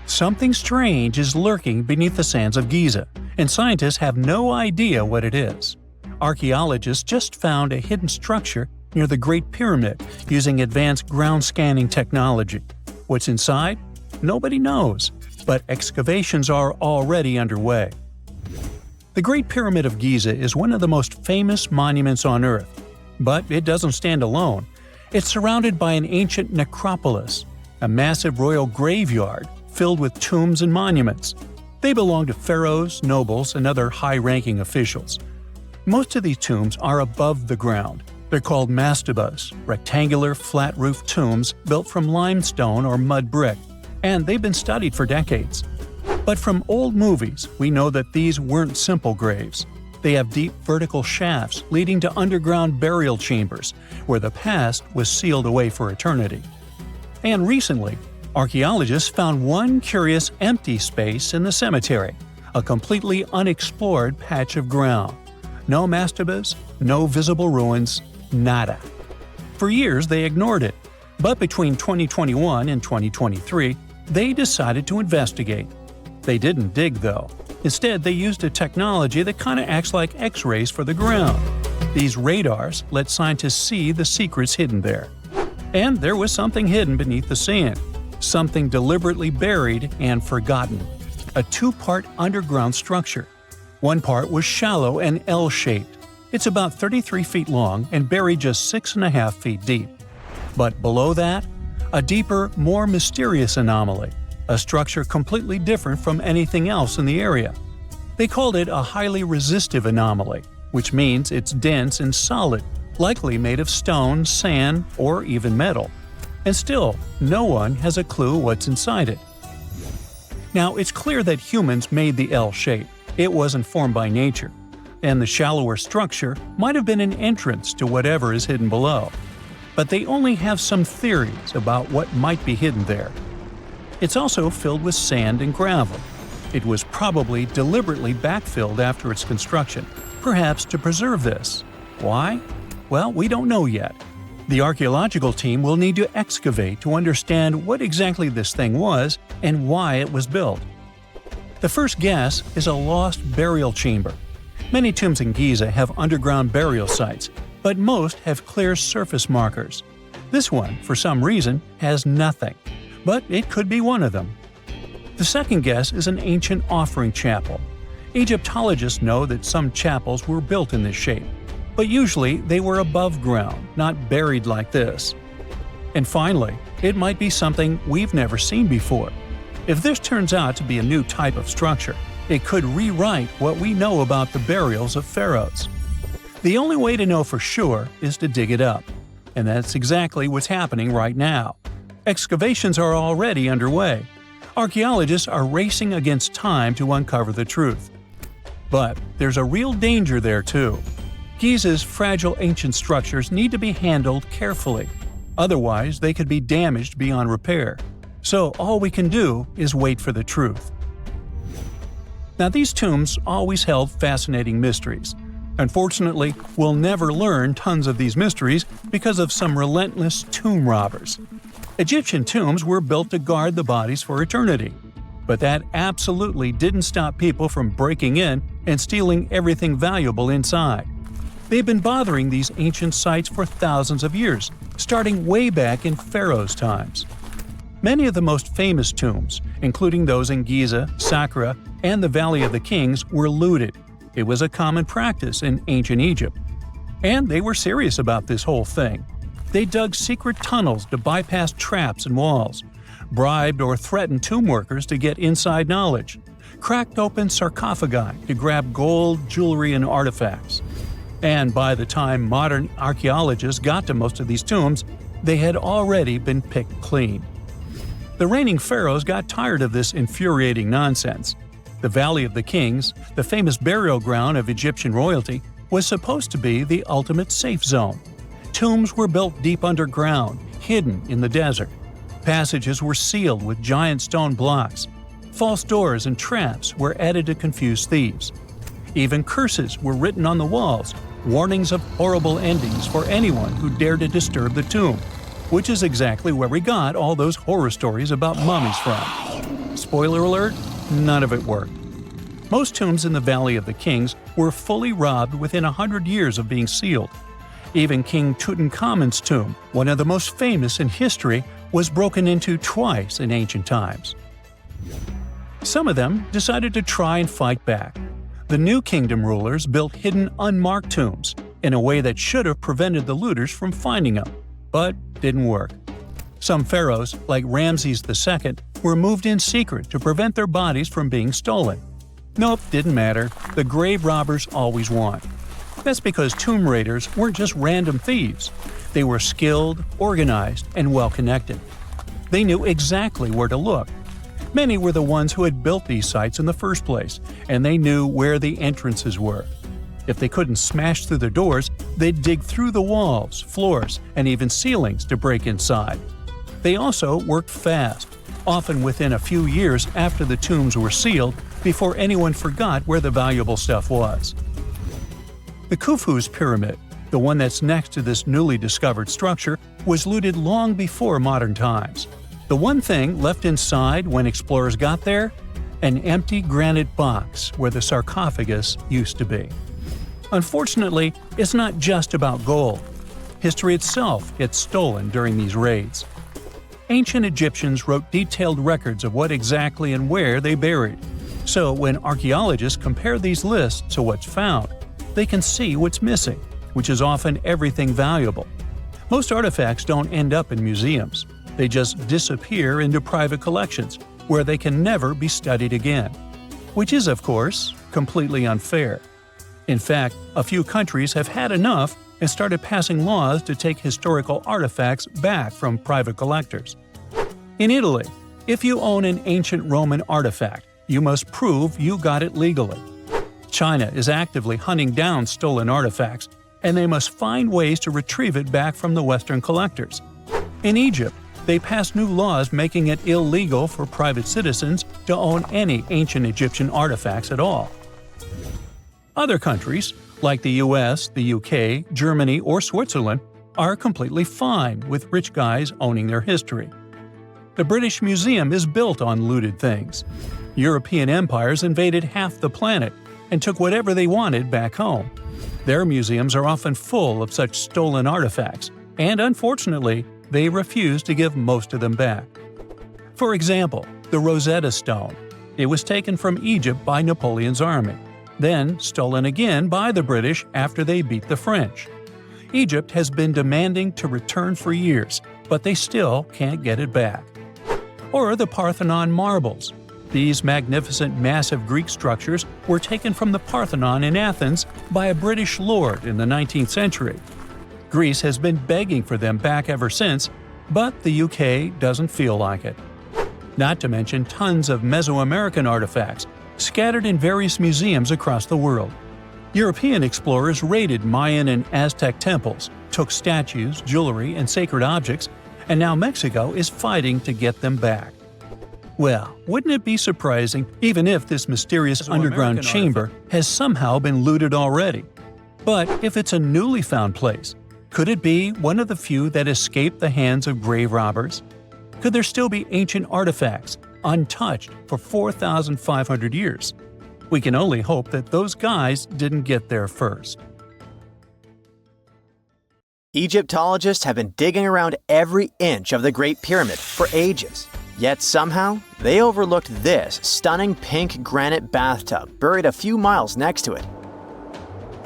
Something strange is lurking beneath the sands of Giza, and scientists have no idea what it is. Archaeologists just found a hidden structure near the Great Pyramid using advanced ground scanning technology. What's inside? Nobody knows, but excavations are already underway. The Great Pyramid of Giza is one of the most famous monuments on Earth, but it doesn't stand alone. It's surrounded by an ancient necropolis, a massive royal graveyard filled with tombs and monuments. They belong to pharaohs, nobles, and other high-ranking officials. Most of these tombs are above the ground. They're called mastabas, rectangular, flat-roofed tombs built from limestone or mud brick, and they've been studied for decades. But from old movies, we know that these weren't simple graves. They have deep vertical shafts leading to underground burial chambers, where the past was sealed away for eternity. And recently, archaeologists found one curious empty space in the cemetery, a completely unexplored patch of ground. No mastabas, no visible ruins, nada. For years they ignored it, but between 2021 and 2023, they decided to investigate. They didn't dig though. Instead, they used a technology that kind of acts like X-rays for the ground. These radars let scientists see the secrets hidden there. And there was something hidden beneath the sand, something deliberately buried and forgotten. A two-part underground structure. One part was shallow and L-shaped. It's about 33 feet long and buried just 6.5 feet deep. But below that, a deeper, more mysterious anomaly, a structure completely different from anything else in the area. They called it a highly resistive anomaly, which means it's dense and solid, likely made of stone, sand, or even metal. And still, no one has a clue what's inside it. Now, it's clear that humans made the L shape. It wasn't formed by nature. And the shallower structure might have been an entrance to whatever is hidden below. But they only have some theories about what might be hidden there. It's also filled with sand and gravel. It was probably deliberately backfilled after its construction, perhaps to preserve this. Why? Well, we don't know yet. The archaeological team will need to excavate to understand what exactly this thing was and why it was built. The first guess is a lost burial chamber. Many tombs in Giza have underground burial sites, but most have clear surface markers. This one, for some reason, has nothing. But it could be one of them. The second guess is an ancient offering chapel. Egyptologists know that some chapels were built in this shape, but usually they were above ground, not buried like this. And finally, it might be something we've never seen before. If this turns out to be a new type of structure, it could rewrite what we know about the burials of pharaohs. The only way to know for sure is to dig it up. And that's exactly what's happening right now. Excavations are already underway. Archaeologists are racing against time to uncover the truth. But there's a real danger there too. Giza's fragile ancient structures need to be handled carefully. Otherwise, they could be damaged beyond repair. So all we can do is wait for the truth. Now, these tombs always held fascinating mysteries. Unfortunately, we'll never learn tons of these mysteries because of some relentless tomb robbers. Egyptian tombs were built to guard the bodies for eternity. But that absolutely didn't stop people from breaking in and stealing everything valuable inside. They've been bothering these ancient sites for thousands of years, starting way back in Pharaoh's times. Many of the most famous tombs, including those in Giza, Saqqara, and the Valley of the Kings, were looted. It was a common practice in ancient Egypt. And they were serious about this whole thing. They dug secret tunnels to bypass traps and walls, bribed or threatened tomb workers to get inside knowledge, cracked open sarcophagi to grab gold, jewelry, and artifacts. And by the time modern archaeologists got to most of these tombs, they had already been picked clean. The reigning pharaohs got tired of this infuriating nonsense. The Valley of the Kings, the famous burial ground of Egyptian royalty, was supposed to be the ultimate safe zone. Tombs were built deep underground, hidden in the desert. Passages were sealed with giant stone blocks. False doors and traps were added to confuse thieves. Even curses were written on the walls, warnings of horrible endings for anyone who dared to disturb the tomb. which is exactly where we got all those horror stories about mummies from. Spoiler alert, none of it worked. Most tombs in the Valley of the Kings were fully robbed within 100 years of being sealed. Even King Tutankhamun's tomb, one of the most famous in history, was broken into twice in ancient times. Some of them decided to try and fight back. The New Kingdom rulers built hidden unmarked tombs in a way that should have prevented the looters from finding them, but didn't work. Some pharaohs, like Ramses II, were moved in secret to prevent their bodies from being stolen. Nope, didn't matter. The grave robbers always won. That's because tomb raiders weren't just random thieves. They were skilled, organized, and well-connected. They knew exactly where to look. Many were the ones who had built these sites in the first place, and they knew where the entrances were. If they couldn't smash through the doors, they'd dig through the walls, floors, and even ceilings to break inside. They also worked fast, often within a few years after the tombs were sealed, before anyone forgot where the valuable stuff was. The Khufu's pyramid, the one that's next to this newly discovered structure, was looted long before modern times. The one thing left inside when explorers got there? An empty granite box where the sarcophagus used to be. Unfortunately, it's not just about gold. History itself gets stolen during these raids. Ancient Egyptians wrote detailed records of what exactly and where they buried. So when archaeologists compare these lists to what's found, they can see what's missing, which is often everything valuable. Most artifacts don't end up in museums. They just disappear into private collections, where they can never be studied again. Which is, of course, completely unfair. In fact, a few countries have had enough and started passing laws to take historical artifacts back from private collectors. In Italy, if you own an ancient Roman artifact, you must prove you got it legally. China is actively hunting down stolen artifacts, and they must find ways to retrieve it back from the Western collectors. In Egypt, they passed new laws making it illegal for private citizens to own any ancient Egyptian artifacts at all. Other countries, like the US, the UK, Germany, or Switzerland, are completely fine with rich guys owning their history. The British Museum is built on looted things. European empires invaded half the planet and took whatever they wanted back home. Their museums are often full of such stolen artifacts, and unfortunately, they refuse to give most of them back. For example, the Rosetta Stone. It was taken from Egypt by Napoleon's army, then stolen again by the British after they beat the French. Egypt has been demanding to return for years, but they still can't get it back. Or the Parthenon marbles. These magnificent massive Greek structures were taken from the Parthenon in Athens by a British lord in the 19th century. Greece has been begging for them back ever since, but the UK doesn't feel like it. Not to mention tons of Mesoamerican artifacts, scattered in various museums across the world. European explorers raided Mayan and Aztec temples, took statues, jewelry, and sacred objects, and now Mexico is fighting to get them back. Well, wouldn't it be surprising even if this mysterious underground chamber has somehow been looted already? But if it's a newly found place, could it be one of the few that escaped the hands of grave robbers? Could there still be ancient artifacts, untouched for 4,500 years? We can only hope that those guys didn't get there first. Egyptologists have been digging around every inch of the Great Pyramid for ages. Yet somehow, they overlooked this stunning pink granite bathtub buried a few miles next to it.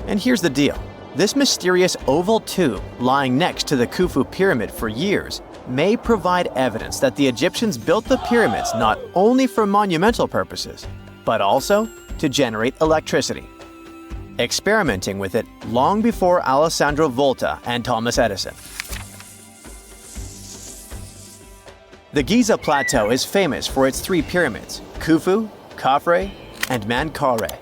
And here's the deal. This mysterious oval tube lying next to the Khufu pyramid for years may provide evidence that the Egyptians built the pyramids not only for monumental purposes, but also to generate electricity, experimenting with it long before Alessandro Volta and Thomas Edison. The Giza Plateau is famous for its three pyramids, Khufu, Khafre, and Menkaure.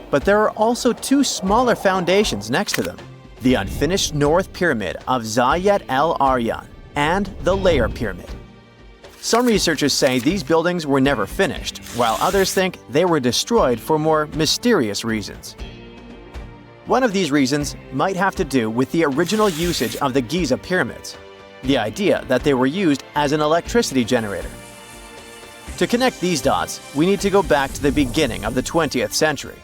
But there are also two smaller foundations next to them, the unfinished North Pyramid of Zayat el-Aryan and the Layer Pyramid. Some researchers say these buildings were never finished, while others think they were destroyed for more mysterious reasons. One of these reasons might have to do with the original usage of the Giza pyramids. the idea that they were used as an electricity generator. To connect these dots, we need to go back to the beginning of the 20th century.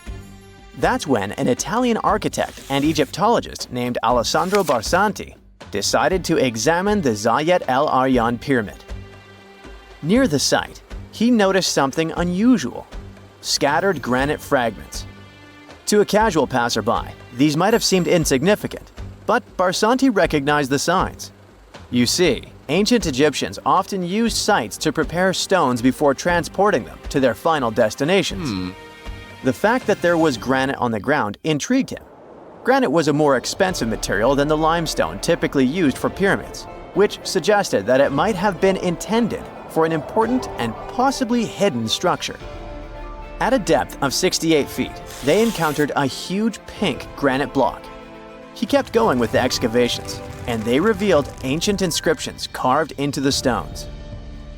That's when an Italian architect and Egyptologist named Alessandro Barsanti decided to examine the Zayat el Aryan pyramid. Near the site, he noticed something unusual: scattered granite fragments. To a casual passerby, these might have seemed insignificant, but Barsanti recognized the signs. You see, ancient Egyptians often used sites to prepare stones before transporting them to their final destinations. The fact that there was granite on the ground intrigued him. Granite was a more expensive material than the limestone typically used for pyramids, which suggested that it might have been intended for an important and possibly hidden structure. At a depth of 68 feet, they encountered a huge pink granite block. He kept going with the excavations, and they revealed ancient inscriptions carved into the stones.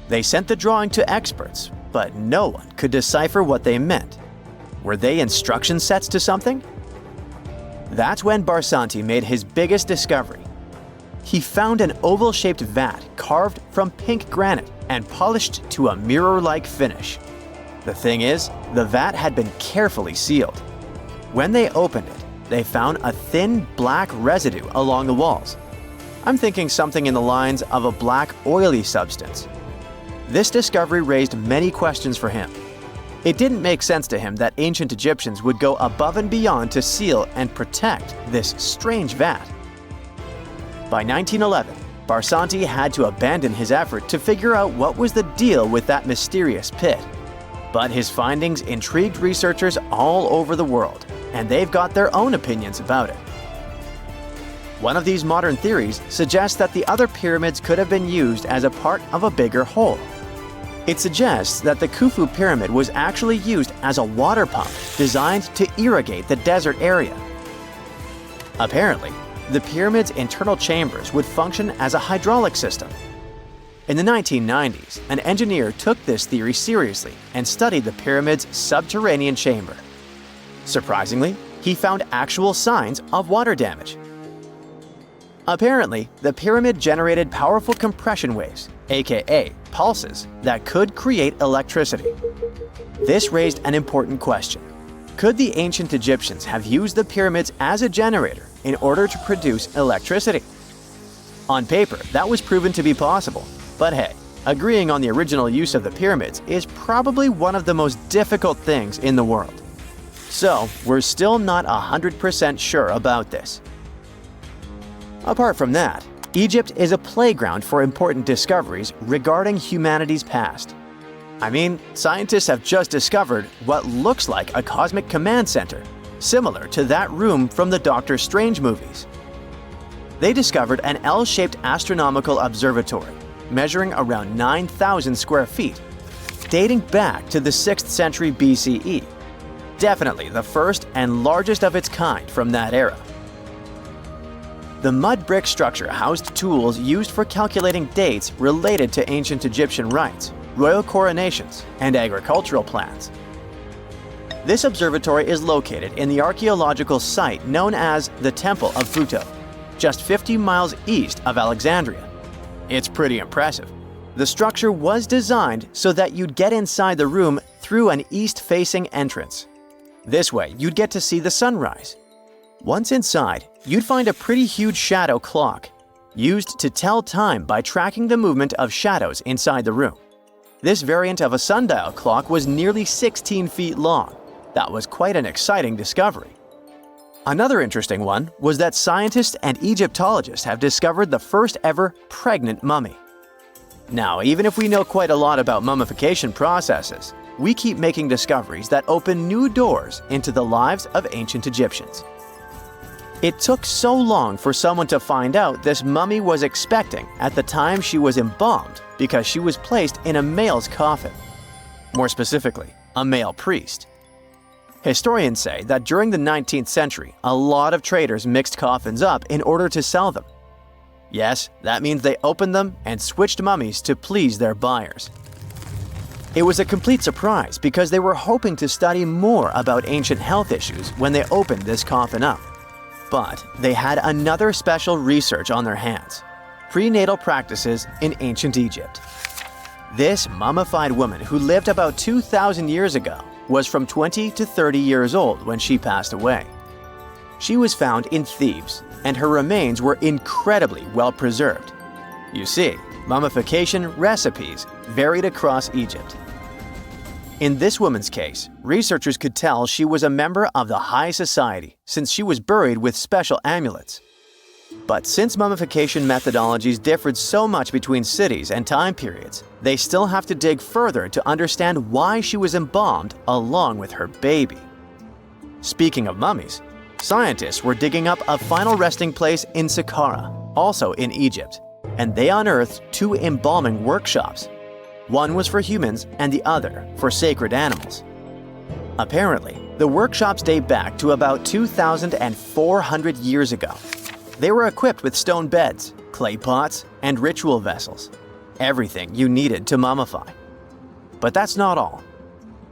They sent the drawing to experts, but no one could decipher what they meant. Were they instruction sets to something? That's when Barsanti made his biggest discovery. He found an oval-shaped vat carved from pink granite and polished to a mirror-like finish. The thing is, the vat had been carefully sealed. When they opened it, they found a thin black residue along the walls. I'm thinking something in the lines of a black oily substance. This discovery raised many questions for him. It didn't make sense to him that ancient Egyptians would go above and beyond to seal and protect this strange vat. By 1911, Barsanti had to abandon his effort to figure out what was the deal with that mysterious pit. But his findings intrigued researchers all over the world, and they've got their own opinions about it. One of these modern theories suggests that the other pyramids could have been used as a part of a bigger whole. It suggests that the Khufu pyramid was actually used as a water pump designed to irrigate the desert area. Apparently, the pyramid's internal chambers would function as a hydraulic system. In the 1990s, an engineer took this theory seriously and studied the pyramid's subterranean chamber. Surprisingly, he found actual signs of water damage. Apparently, the pyramid generated powerful compression waves, aka pulses, that could create electricity. This raised an important question. Could the ancient Egyptians have used the pyramids as a generator in order to produce electricity? On paper, that was proven to be possible, but hey, agreeing on the original use of the pyramids is probably one of the most difficult things in the world. So, we're still not 100% sure about this. Apart from that, Egypt is a playground for important discoveries regarding humanity's past. I mean, scientists have just discovered what looks like a cosmic command center, similar to that room from the Doctor Strange movies. They discovered an L-shaped astronomical observatory, measuring around 9,000 square feet, dating back to the 6th century BCE. Definitely the first and largest of its kind from that era. The mud brick structure housed tools used for calculating dates related to ancient Egyptian rites, royal coronations, and agricultural plans. This observatory is located in the archaeological site known as the Temple of Phuto, just 50 miles east of Alexandria. It's pretty impressive. The structure was designed so that you'd get inside the room through an east-facing entrance. This way, you'd get to see the sunrise. Once inside, you'd find a pretty huge shadow clock, used to tell time by tracking the movement of shadows inside the room. This variant of a sundial clock was nearly 16 feet long. That was quite an exciting discovery. Another interesting one was that scientists and Egyptologists have discovered the first ever pregnant mummy. Now, even if we know quite a lot about mummification processes, we keep making discoveries that open new doors into the lives of ancient Egyptians. It took so long for someone to find out this mummy was expecting at the time she was embalmed because she was placed in a male's coffin. More specifically, a male priest. Historians say that during the 19th century, a lot of traders mixed coffins up in order to sell them. Yes, that means they opened them and switched mummies to please their buyers. It was a complete surprise because they were hoping to study more about ancient health issues when they opened this coffin up. But they had another special research on their hands. Prenatal practices in ancient Egypt. This mummified woman who lived about 2,000 years ago was from 20 to 30 years old when she passed away. She was found in Thebes, and her remains were incredibly well preserved. You see, mummification recipes varied across Egypt. In this woman's case, researchers could tell she was a member of the high society since she was buried with special amulets. But since mummification methodologies differed so much between cities and time periods, they still have to dig further to understand why she was embalmed along with her baby. Speaking of mummies, scientists were digging up a final resting place in Saqqara, also in Egypt, and they unearthed two embalming workshops. One was for humans and the other for sacred animals. Apparently, the workshops date back to about 2,400 years ago. They were equipped with stone beds, clay pots, and ritual vessels. Everything you needed to mummify. But that's not all.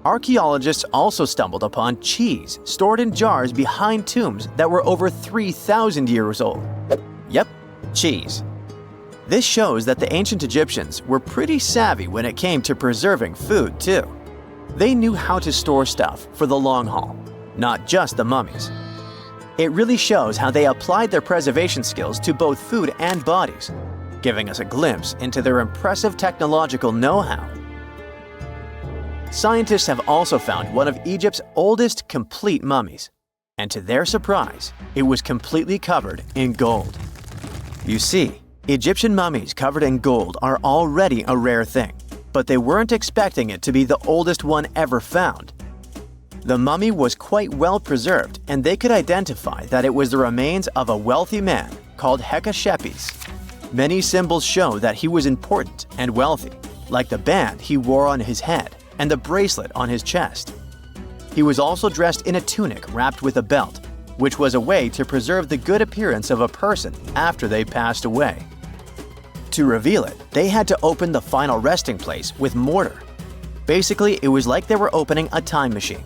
Archaeologists also stumbled upon cheese stored in jars behind tombs that were over 3,000 years old. Yep, cheese. This shows that the ancient Egyptians were pretty savvy when it came to preserving food, too. They knew how to store stuff for the long haul, not just the mummies. It really shows how they applied their preservation skills to both food and bodies, giving us a glimpse into their impressive technological know-how. Scientists have also found one of Egypt's oldest complete mummies, and to their surprise, it was completely covered in gold. You see, Egyptian mummies covered in gold are already a rare thing, but they weren't expecting it to be the oldest one ever found. The mummy was quite well preserved, and they could identify that it was the remains of a wealthy man called Hekashepes. Many symbols show that he was important and wealthy, like the band he wore on his head and the bracelet on his chest. He was also dressed in a tunic wrapped with a belt, which was a way to preserve the good appearance of a person after they passed away. To reveal it, they had to open the final resting place with mortar. Basically, it was like they were opening a time machine,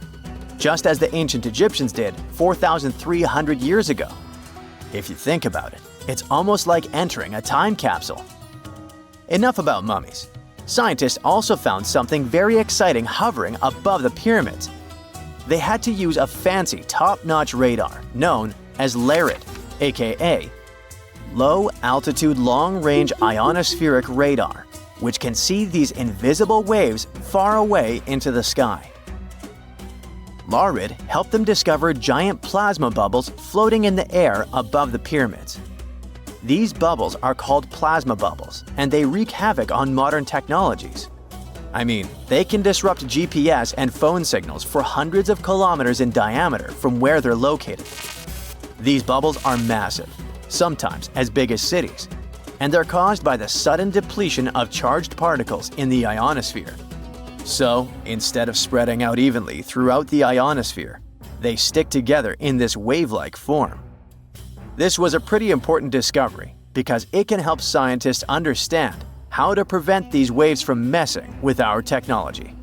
just as the ancient Egyptians did 4,300 years ago. If you think about it, it's almost like entering a time capsule. Enough about mummies. Scientists also found something very exciting hovering above the pyramids. They had to use a fancy top-notch radar known as LARID, aka Low Altitude Long Range Ionospheric Radar, which can see these invisible waves far away into the sky. LARID helped them discover giant plasma bubbles floating in the air above the pyramids. These bubbles are called plasma bubbles, and they wreak havoc on modern technologies. I mean, they can disrupt GPS and phone signals for hundreds of kilometers in diameter from where they're located. These bubbles are massive, sometimes as big as cities, and they're caused by the sudden depletion of charged particles in the ionosphere. So, instead of spreading out evenly throughout the ionosphere, they stick together in this wave-like form. This was a pretty important discovery because it can help scientists understand how to prevent these waves from messing with our technology.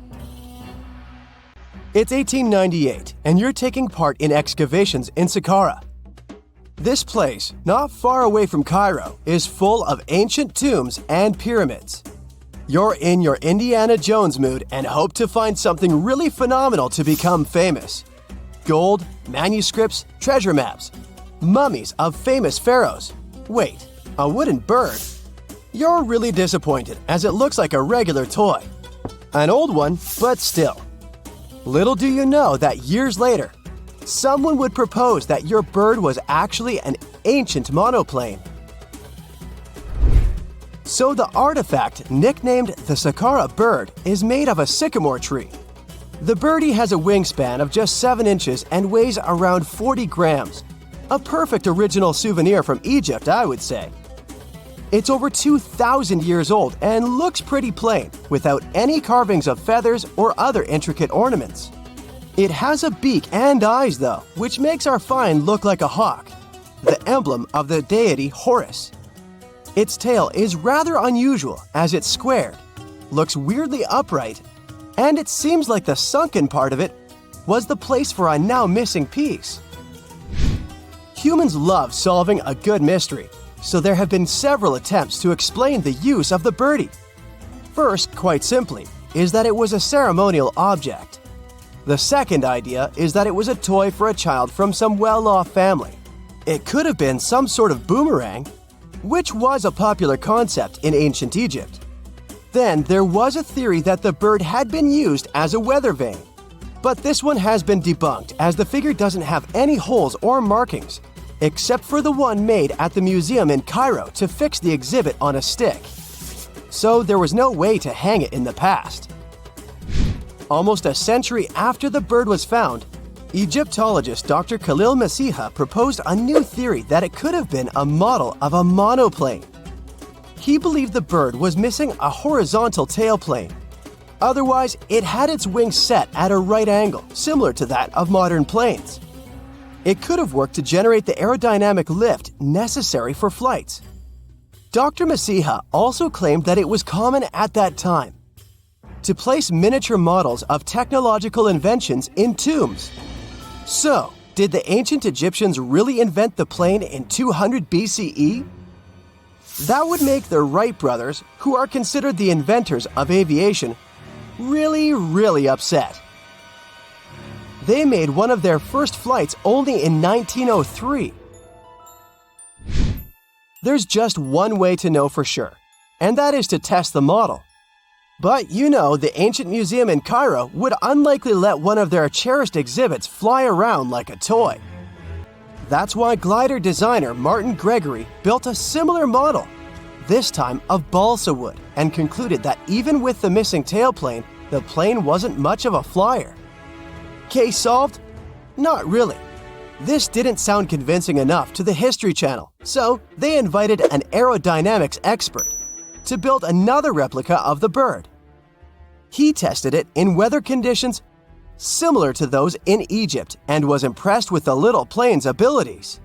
It's 1898, and you're taking part in excavations in Saqqara. This place, not far away from Cairo, is full of ancient tombs and pyramids. You're in your Indiana Jones mood and hope to find something really phenomenal to become famous. Gold, manuscripts, treasure maps, mummies of famous pharaohs. Wait, a wooden bird? You're really disappointed as it looks like a regular toy. An old one, but still. Little do you know that years later, someone would propose that your bird was actually an ancient monoplane. So the artifact, nicknamed the Saqqara bird, is made of a sycamore tree. The birdie has a wingspan of just 7 inches and weighs around 40 grams. A perfect original souvenir from Egypt, I would say. It's over 2,000 years old and looks pretty plain, without any carvings of feathers or other intricate ornaments. It has a beak and eyes though, which makes our find look like a hawk, the emblem of the deity Horus. Its tail is rather unusual as it's squared, looks weirdly upright, and it seems like the sunken part of it was the place for a now missing piece. Humans love solving a good mystery, so there have been several attempts to explain the use of the birdie. First, quite simply, is that it was a ceremonial object. The second idea is that it was a toy for a child from some well-off family. It could have been some sort of boomerang, which was a popular concept in ancient Egypt. Then there was a theory that the bird had been used as a weather vane. But this one has been debunked as the figure doesn't have any holes or markings, except for the one made at the museum in Cairo to fix the exhibit on a stick. So there was no way to hang it in the past. Almost a century after the bird was found, Egyptologist Dr. Khalil Masiha proposed a new theory that it could have been a model of a monoplane. He believed the bird was missing a horizontal tailplane. Otherwise, it had its wings set at a right angle, similar to that of modern planes. It could have worked to generate the aerodynamic lift necessary for flights. Dr. Masiha also claimed that it was common at that time to place miniature models of technological inventions in tombs. So, did the ancient Egyptians really invent the plane in 200 BCE? That would make the Wright brothers, who are considered the inventors of aviation, really upset. They made one of their first flights only in 1903. There's just one way to know for sure, and that is to test the model. But you know, the ancient museum in Cairo would unlikely let one of their cherished exhibits fly around like a toy. That's why glider designer Martin Gregory built a similar model, this time of balsa wood, and concluded that even with the missing tailplane, the plane wasn't much of a flyer. Case solved? Not really. This didn't sound convincing enough to the History Channel, so they invited an aerodynamics expert to build another replica of the bird. He tested it in weather conditions similar to those in Egypt and was impressed with the little plane's abilities.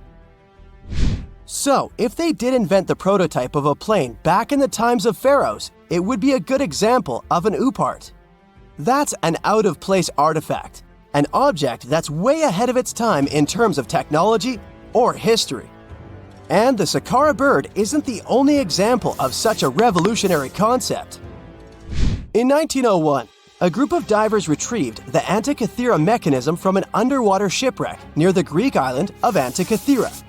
So, if they did invent the prototype of a plane back in the times of pharaohs, it would be a good example of an oopart. That's an out-of-place artifact, an object that's way ahead of its time in terms of technology or history. And the Saqqara bird isn't the only example of such a revolutionary concept. In 1901, a group of divers retrieved the Antikythera mechanism from an underwater shipwreck near the Greek island of Antikythera.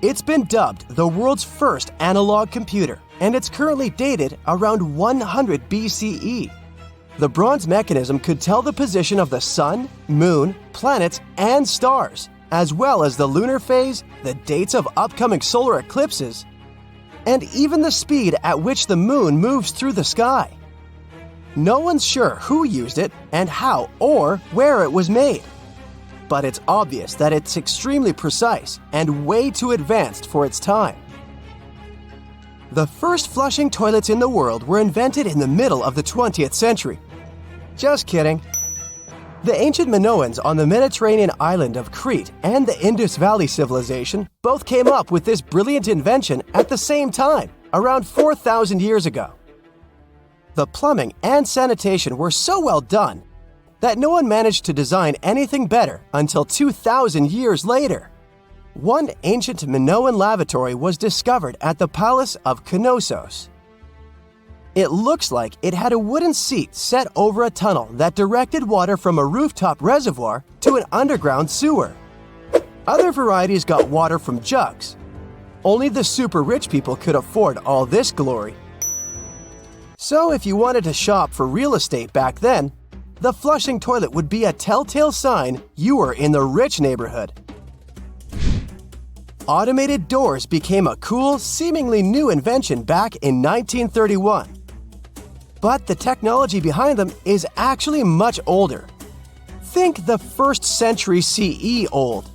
It's been dubbed the world's first analog computer, and it's currently dated around 100 BCE. The bronze mechanism could tell the position of the sun, moon, planets, and stars, as well as the lunar phase, the dates of upcoming solar eclipses, and even the speed at which the moon moves through the sky. No one's sure who used it and how or where it was made. But it's obvious that it's extremely precise and way too advanced for its time. The first flushing toilets in the world were invented in the middle of the 20th century. Just kidding. The ancient Minoans on the Mediterranean island of Crete and the Indus Valley civilization both came up with this brilliant invention at the same time, around 4,000 years ago. The plumbing and sanitation were so well done that no one managed to design anything better until 2,000 years later. One ancient Minoan lavatory was discovered at the Palace of Knossos. It looks like it had a wooden seat set over a tunnel that directed water from a rooftop reservoir to an underground sewer. Other varieties got water from jugs. Only the super rich people could afford all this glory. So if you wanted to shop for real estate back then, the flushing toilet would be a telltale sign you were in the rich neighborhood. Automated doors became a cool, seemingly new invention back in 1931. But the technology behind them is actually much older. Think the 1st century CE old.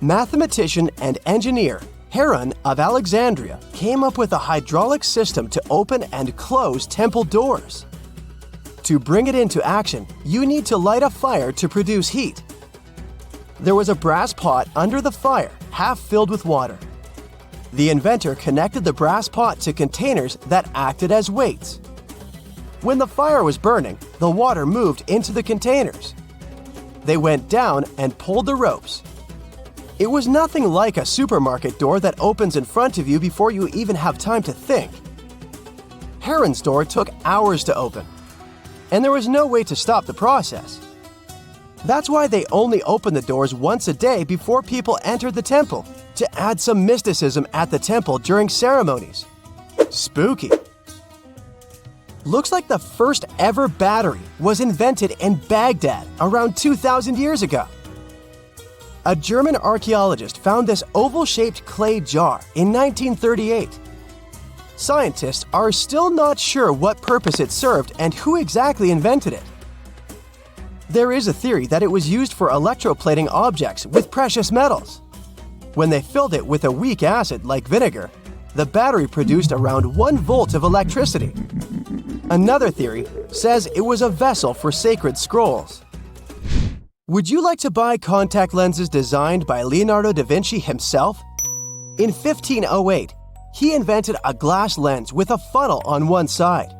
Mathematician and engineer Heron of Alexandria came up with a hydraulic system to open and close temple doors. To bring it into action, you need to light a fire to produce heat. There was a brass pot under the fire, half filled with water. The inventor connected the brass pot to containers that acted as weights. When the fire was burning, the water moved into the containers. They went down and pulled the ropes. It was nothing like a supermarket door that opens in front of you before you even have time to think. Heron's door took hours to open, and there was no way to stop the process. That's why they only opened the doors once a day before people entered the temple, to add some mysticism at the temple during ceremonies. Spooky. Looks like the first ever battery was invented in Baghdad around 2,000 years ago. A German archaeologist found this oval-shaped clay jar in 1938. Scientists are still not sure what purpose it served and who exactly invented it. There is a theory that it was used for electroplating objects with precious metals. When they filled it with a weak acid like vinegar, the battery produced around 1 volt of electricity. Another theory says it was a vessel for sacred scrolls. Would you like to buy contact lenses designed by Leonardo da Vinci himself? In 1508, he invented a glass lens with a funnel on one side.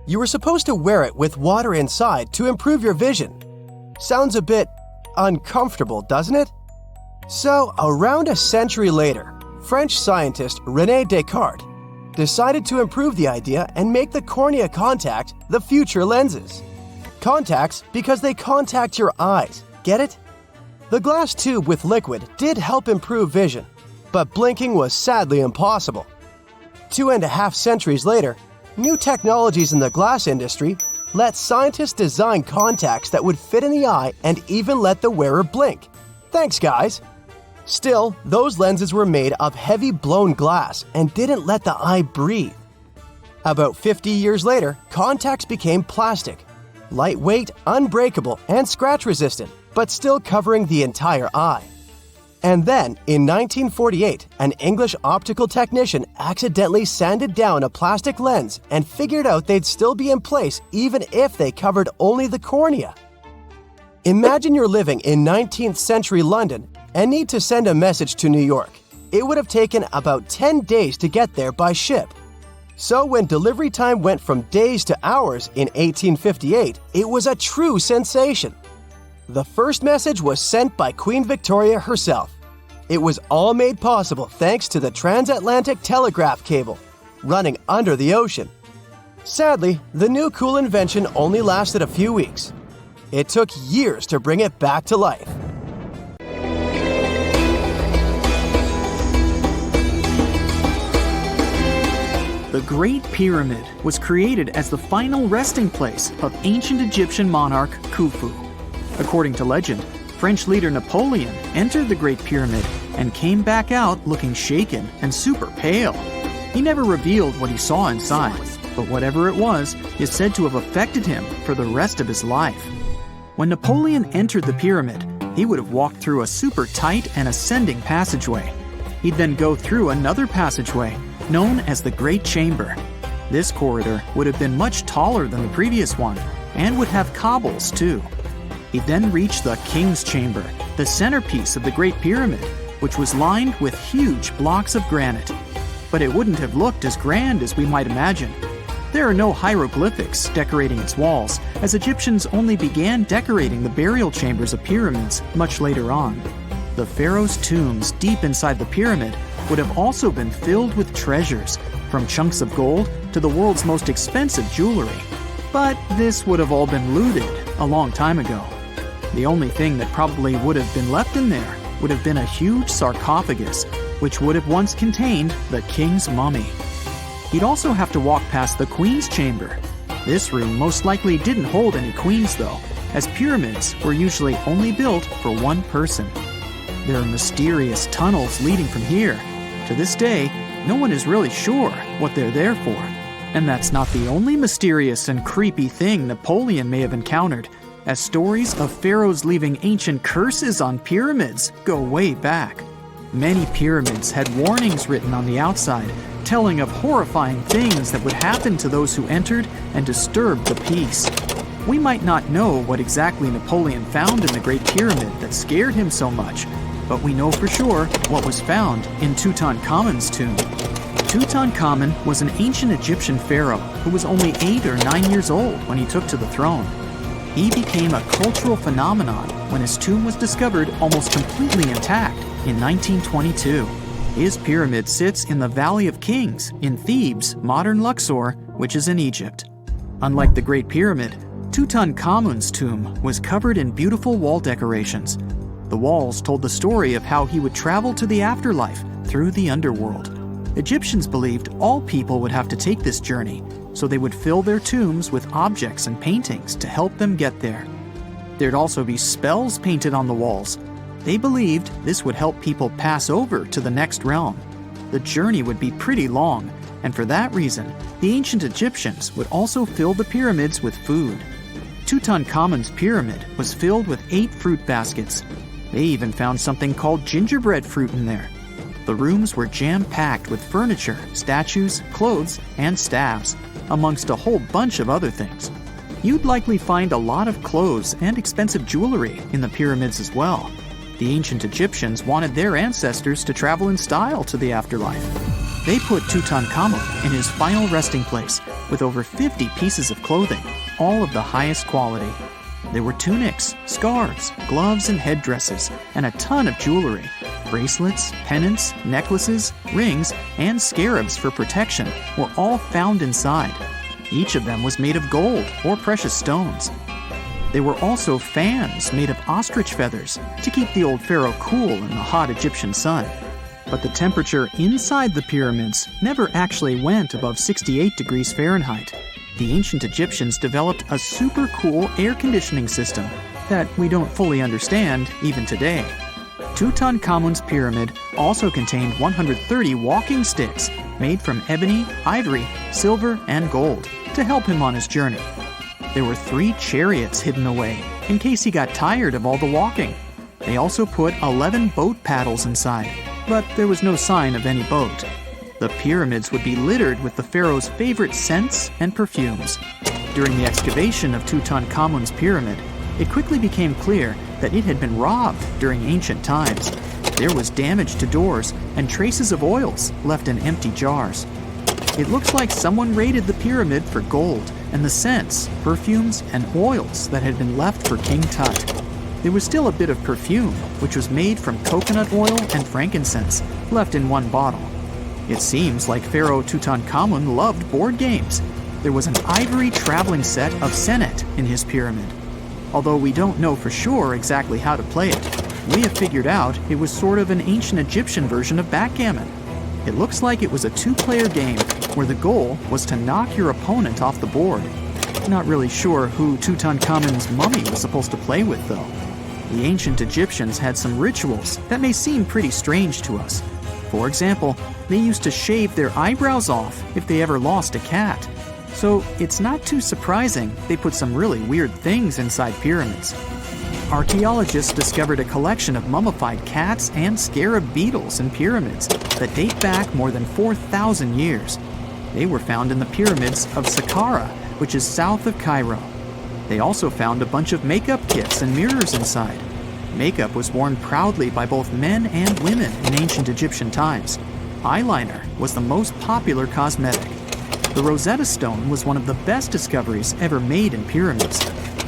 You were supposed to wear it with water inside to improve your vision. Sounds a bit uncomfortable, doesn't it? So, around a century later, French scientist René Descartes decided to improve the idea and make the cornea contact the future lenses. Contacts because they contact your eyes, get it? The glass tube with liquid did help improve vision, but blinking was sadly impossible. 2.5 centuries later, new technologies in the glass industry let scientists design contacts that would fit in the eye and even let the wearer blink. Thanks, guys! Still, those lenses were made of heavy blown glass and didn't let the eye breathe. About 50 years later, contacts became plastic, lightweight, unbreakable, and scratch-resistant, but still covering the entire eye. And then, in 1948, an English optical technician accidentally sanded down a plastic lens and figured out they'd still be in place even if they covered only the cornea. Imagine you're living in 19th century London and need to send a message to New York. It would have taken about 10 days to get there by ship. So when delivery time went from days to hours in 1858, it was a true sensation. The first message was sent by Queen Victoria herself. It was all made possible thanks to the transatlantic telegraph cable, running under the ocean. Sadly, the new cool invention only lasted a few weeks. It took years to bring it back to life. The Great Pyramid was created as the final resting place of ancient Egyptian monarch Khufu. According to legend, French leader Napoleon entered the Great Pyramid and came back out looking shaken and super pale. He never revealed what he saw inside, but whatever it was is said to have affected him for the rest of his life. When Napoleon entered the pyramid, he would have walked through a super tight and ascending passageway. He'd then go through another passageway, known as the Great Chamber. This corridor would have been much taller than the previous one, and would have cobbles too. He'd then reach the King's Chamber, the centerpiece of the Great Pyramid, which was lined with huge blocks of granite. But it wouldn't have looked as grand as we might imagine. There are no hieroglyphics decorating its walls, as Egyptians only began decorating the burial chambers of pyramids much later on. The pharaoh's tombs deep inside the pyramid would have also been filled with treasures, from chunks of gold to the world's most expensive jewelry. But this would have all been looted a long time ago. The only thing that probably would have been left in there would have been a huge sarcophagus, which would have once contained the king's mummy. He'd also have to walk past the queen's chamber. This room most likely didn't hold any queens though, as pyramids were usually only built for one person. There are mysterious tunnels leading from here. To this day, no one is really sure what they're there for. And that's not the only mysterious and creepy thing Napoleon may have encountered, as stories of pharaohs leaving ancient curses on pyramids go way back. Many pyramids had warnings written on the outside, telling of horrifying things that would happen to those who entered and disturbed the peace. We might not know what exactly Napoleon found in the Great Pyramid that scared him so much, but we know for sure what was found in Tutankhamun's tomb. Tutankhamun was an ancient Egyptian pharaoh who was only 8 or 9 years old when he took to the throne. He became a cultural phenomenon when his tomb was discovered almost completely intact, in 1922. His pyramid sits in the Valley of Kings in Thebes, modern Luxor, which is in Egypt. Unlike the Great Pyramid, Tutankhamun's tomb was covered in beautiful wall decorations. The walls told the story of how he would travel to the afterlife through the underworld. Egyptians believed all people would have to take this journey, so they would fill their tombs with objects and paintings to help them get there. There'd also be spells painted on the walls. They believed this would help people pass over to the next realm. The journey would be pretty long, and for that reason, the ancient Egyptians would also fill the pyramids with food. Tutankhamun's pyramid was filled with 8 fruit baskets. They even found something called gingerbread fruit in there. The rooms were jam-packed with furniture, statues, clothes, and staves, amongst a whole bunch of other things. You'd likely find a lot of clothes and expensive jewelry in the pyramids as well. The ancient Egyptians wanted their ancestors to travel in style to the afterlife. They put Tutankhamun in his final resting place with over 50 pieces of clothing, all of the highest quality. There were tunics, scarves, gloves, and headdresses, and a ton of jewelry. Bracelets, pendants, necklaces, rings, and scarabs for protection were all found inside. Each of them was made of gold or precious stones. There were also fans made of ostrich feathers to keep the old pharaoh cool in the hot Egyptian sun. But the temperature inside the pyramids never actually went above 68 degrees Fahrenheit. The ancient Egyptians developed a super cool air conditioning system that we don't fully understand even today. Tutankhamun's pyramid also contained 130 walking sticks made from ebony, ivory, silver, and gold to help him on his journey. There were 3 chariots hidden away in case he got tired of all the walking. They also put 11 boat paddles inside, but there was no sign of any boat. The pyramids would be littered with the pharaoh's favorite scents and perfumes. During the excavation of Tutankhamun's pyramid, it quickly became clear that it had been robbed during ancient times. There was damage to doors and traces of oils left in empty jars. It looks like someone raided the pyramid for gold and the scents, perfumes, and oils that had been left for King Tut. There was still a bit of perfume, which was made from coconut oil and frankincense, left in one bottle. It seems like Pharaoh Tutankhamun loved board games. There was an ivory traveling set of senet in his pyramid. Although we don't know for sure exactly how to play it, we have figured out it was sort of an ancient Egyptian version of backgammon. It looks like it was a 2-player game where the goal was to knock your opponent off the board. Not really sure who Tutankhamun's mummy was supposed to play with, though. The ancient Egyptians had some rituals that may seem pretty strange to us. For example, they used to shave their eyebrows off if they ever lost a cat. So it's not too surprising they put some really weird things inside pyramids. Archaeologists discovered a collection of mummified cats and scarab beetles in pyramids that date back more than 4,000 years. They were found in the pyramids of Saqqara, which is south of Cairo. They also found a bunch of makeup kits and mirrors inside. Makeup was worn proudly by both men and women in ancient Egyptian times. Eyeliner was the most popular cosmetic. The Rosetta Stone was one of the best discoveries ever made in pyramids.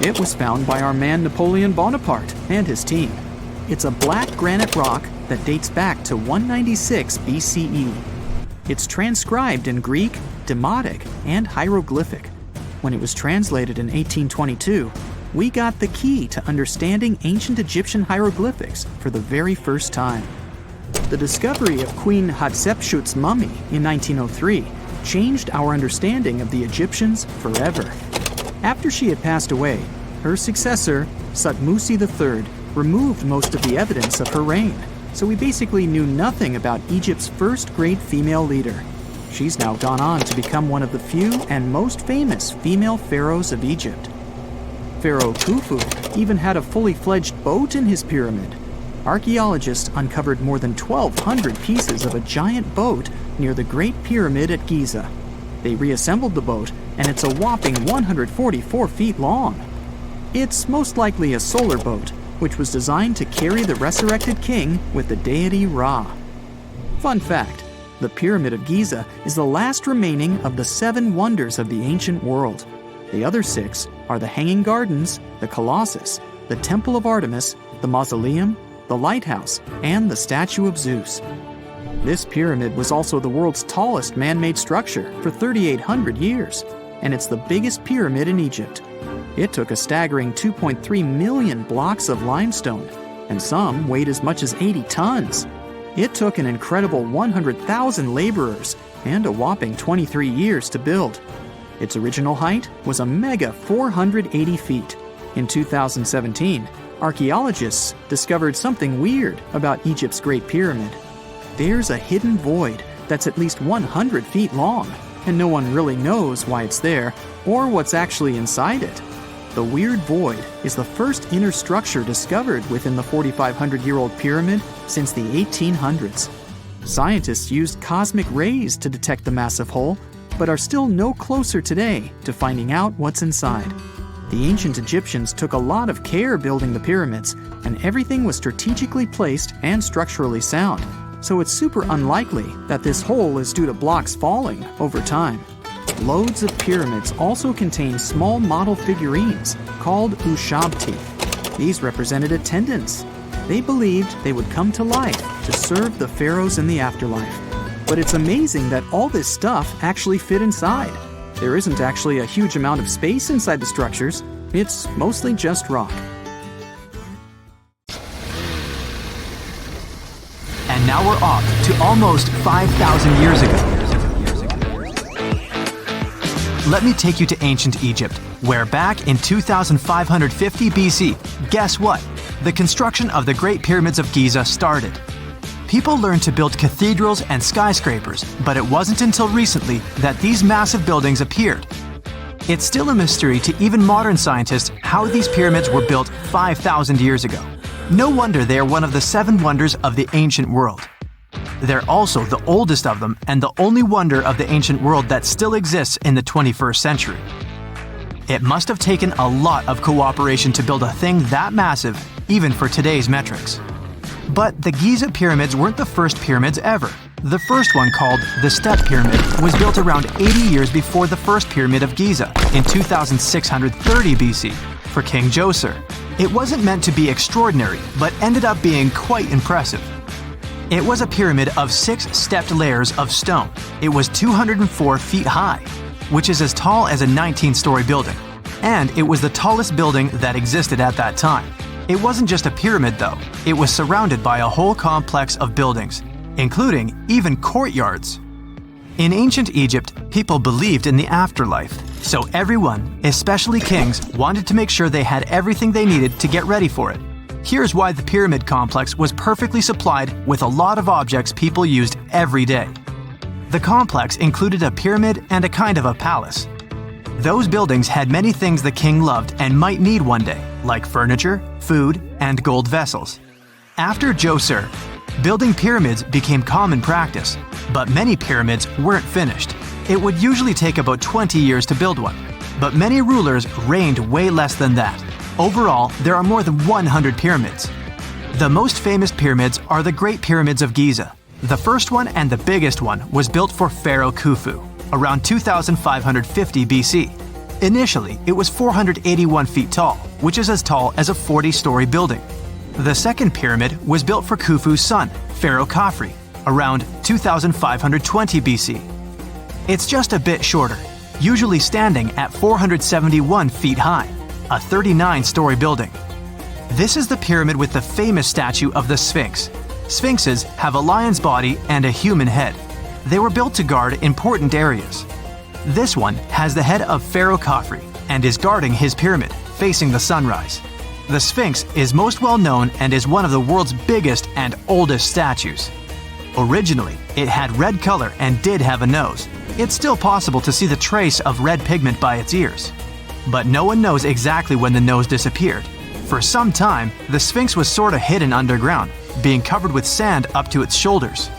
It was found by our man Napoleon Bonaparte and his team. It's a black granite rock that dates back to 196 BCE. It's transcribed in Greek, Demotic, and hieroglyphic. When it was translated in 1822, we got the key to understanding ancient Egyptian hieroglyphics for the very first time. The discovery of Queen Hatshepsut's mummy in 1903 changed our understanding of the Egyptians forever. After she had passed away, her successor, Thutmose III, removed most of the evidence of her reign, so we basically knew nothing about Egypt's first great female leader. She's now gone on to become one of the few and most famous female pharaohs of Egypt. Pharaoh Khufu even had a fully fledged boat in his pyramid. Archaeologists uncovered more than 1,200 pieces of a giant boat near the Great Pyramid at Giza. They reassembled the boat, and it's a whopping 144 feet long. It's most likely a solar boat, which was designed to carry the resurrected king with the deity Ra. Fun fact, the Pyramid of Giza is the last remaining of the 7 wonders of the ancient world. The other 6 are the Hanging Gardens, the Colossus, the Temple of Artemis, the Mausoleum, the lighthouse, and the statue of Zeus. This pyramid was also the world's tallest man-made structure for 3,800 years, and it's the biggest pyramid in Egypt. It took a staggering 2.3 million blocks of limestone, and some weighed as much as 80 tons. It took an incredible 100,000 laborers and a whopping 23 years to build. Its original height was a mega 480 feet. In 2017, archaeologists discovered something weird about Egypt's Great Pyramid. There's a hidden void that's at least 100 feet long, and no one really knows why it's there or what's actually inside it. The weird void is the first inner structure discovered within the 4,500-year-old pyramid since the 1800s. Scientists used cosmic rays to detect the massive hole, but are still no closer today to finding out what's inside. The ancient Egyptians took a lot of care building the pyramids, and everything was strategically placed and structurally sound, so it's super unlikely that this hole is due to blocks falling over time. Loads of pyramids also contain small model figurines called ushabti. These represented attendants. They believed they would come to life to serve the pharaohs in the afterlife. But it's amazing that all this stuff actually fit inside. There isn't actually a huge amount of space inside the structures. It's mostly just rock. And now we're off to almost 5,000 years ago. Let me take you to ancient Egypt, where back in 2550 BC, guess what? The construction of the Great Pyramids of Giza started. People learned to build cathedrals and skyscrapers, but it wasn't until recently that these massive buildings appeared. It's still a mystery to even modern scientists how these pyramids were built 5,000 years ago. No wonder they are one of the 7 wonders of the ancient world. They're also the oldest of them and the only wonder of the ancient world that still exists in the 21st century. It must have taken a lot of cooperation to build a thing that massive, even for today's metrics. But the Giza pyramids weren't the first pyramids ever. The first one, called the Step Pyramid, was built around 80 years before the first pyramid of Giza in 2630 BC for King Djoser. It wasn't meant to be extraordinary, but ended up being quite impressive. It was a pyramid of 6 stepped layers of stone. It was 204 feet high, which is as tall as a 19-story building. And it was the tallest building that existed at that time. It wasn't just a pyramid though, it was surrounded by a whole complex of buildings, including even courtyards. In ancient Egypt, people believed in the afterlife, so everyone, especially kings, wanted to make sure they had everything they needed to get ready for it. Here's why the pyramid complex was perfectly supplied with a lot of objects people used every day. The complex included a pyramid and a kind of a palace. Those buildings had many things the king loved and might need one day, like furniture, food, and gold vessels. After Djoser, building pyramids became common practice, but many pyramids weren't finished. It would usually take about 20 years to build one, but many rulers reigned way less than that. Overall, there are more than 100 pyramids. The most famous pyramids are the Great Pyramids of Giza. The first one and the biggest one was built for Pharaoh Khufu, around 2550 BC. Initially, it was 481 feet tall, which is as tall as a 40-story building. The second pyramid was built for Khufu's son, Pharaoh Khafre, around 2520 BC. It's just a bit shorter, usually standing at 471 feet high, a 39-story building. This is the pyramid with the famous statue of the Sphinx. Sphinxes have a lion's body and a human head. They were built to guard important areas. This one has the head of Pharaoh Khafre and is guarding his pyramid, facing the sunrise. The Sphinx is most well known and is one of the world's biggest and oldest statues. Originally, it had red color and did have a nose. It's still possible to see the trace of red pigment by its ears. But no one knows exactly when the nose disappeared. For some time, the Sphinx was sort of hidden underground, being covered with sand up to its shoulders.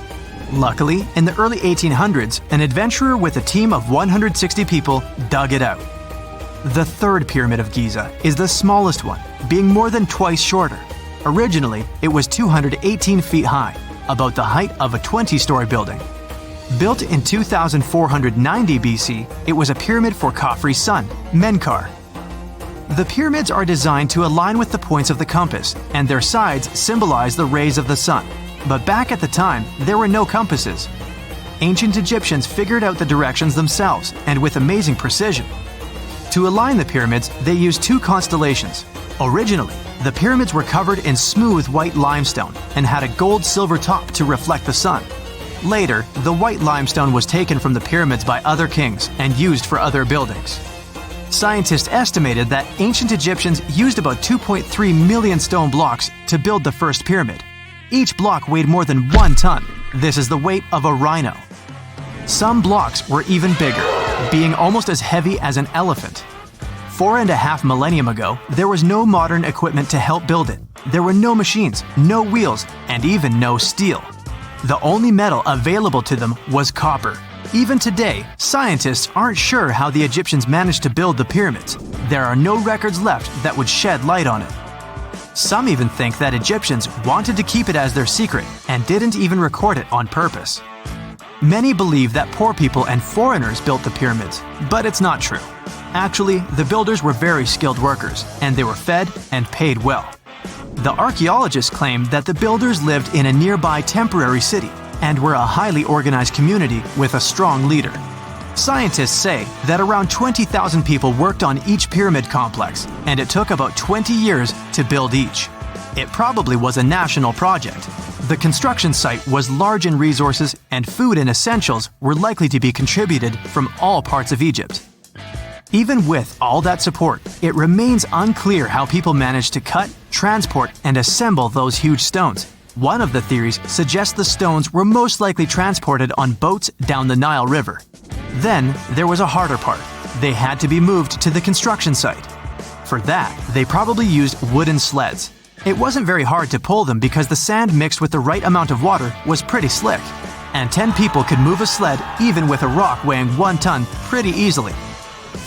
Luckily, in the early 1800s, an adventurer with a team of 160 people dug it out. The third pyramid of Giza is the smallest one, being more than twice shorter. Originally, it was 218 feet high, about the height of a 20-story building. Built in 2490 BC, it was a pyramid for Khafre's son, Menkaure. The pyramids are designed to align with the points of the compass, and their sides symbolize the rays of the sun. But back at the time, there were no compasses. Ancient Egyptians figured out the directions themselves, and with amazing precision. To align the pyramids, they used two constellations. Originally, the pyramids were covered in smooth white limestone and had a gold-silver top to reflect the sun. Later, the white limestone was taken from the pyramids by other kings and used for other buildings. Scientists estimated that ancient Egyptians used about 2.3 million stone blocks to build the first pyramid. Each block weighed more than 1 ton. This is the weight of a rhino. Some blocks were even bigger, being almost as heavy as an elephant. 4.5 millennia ago, there was no modern equipment to help build it. There were no machines, no wheels, and even no steel. The only metal available to them was copper. Even today, scientists aren't sure how the Egyptians managed to build the pyramids. There are no records left that would shed light on it. Some even think that Egyptians wanted to keep it as their secret and didn't even record it on purpose. Many believe that poor people and foreigners built the pyramids, but it's not true. Actually, the builders were very skilled workers, and they were fed and paid well. The archaeologists claim that the builders lived in a nearby temporary city and were a highly organized community with a strong leader. Scientists say that around 20,000 people worked on each pyramid complex, and it took about 20 years to build each. It probably was a national project. The construction site was large in resources, and food and essentials were likely to be contributed from all parts of Egypt. Even with all that support, it remains unclear how people managed to cut, transport, and assemble those huge stones. One of the theories suggests the stones were most likely transported on boats down the Nile River. Then, there was a harder part. They had to be moved to the construction site. For that, they probably used wooden sleds. It wasn't very hard to pull them because the sand mixed with the right amount of water was pretty slick. And 10 people could move a sled even with a rock weighing 1 ton pretty easily.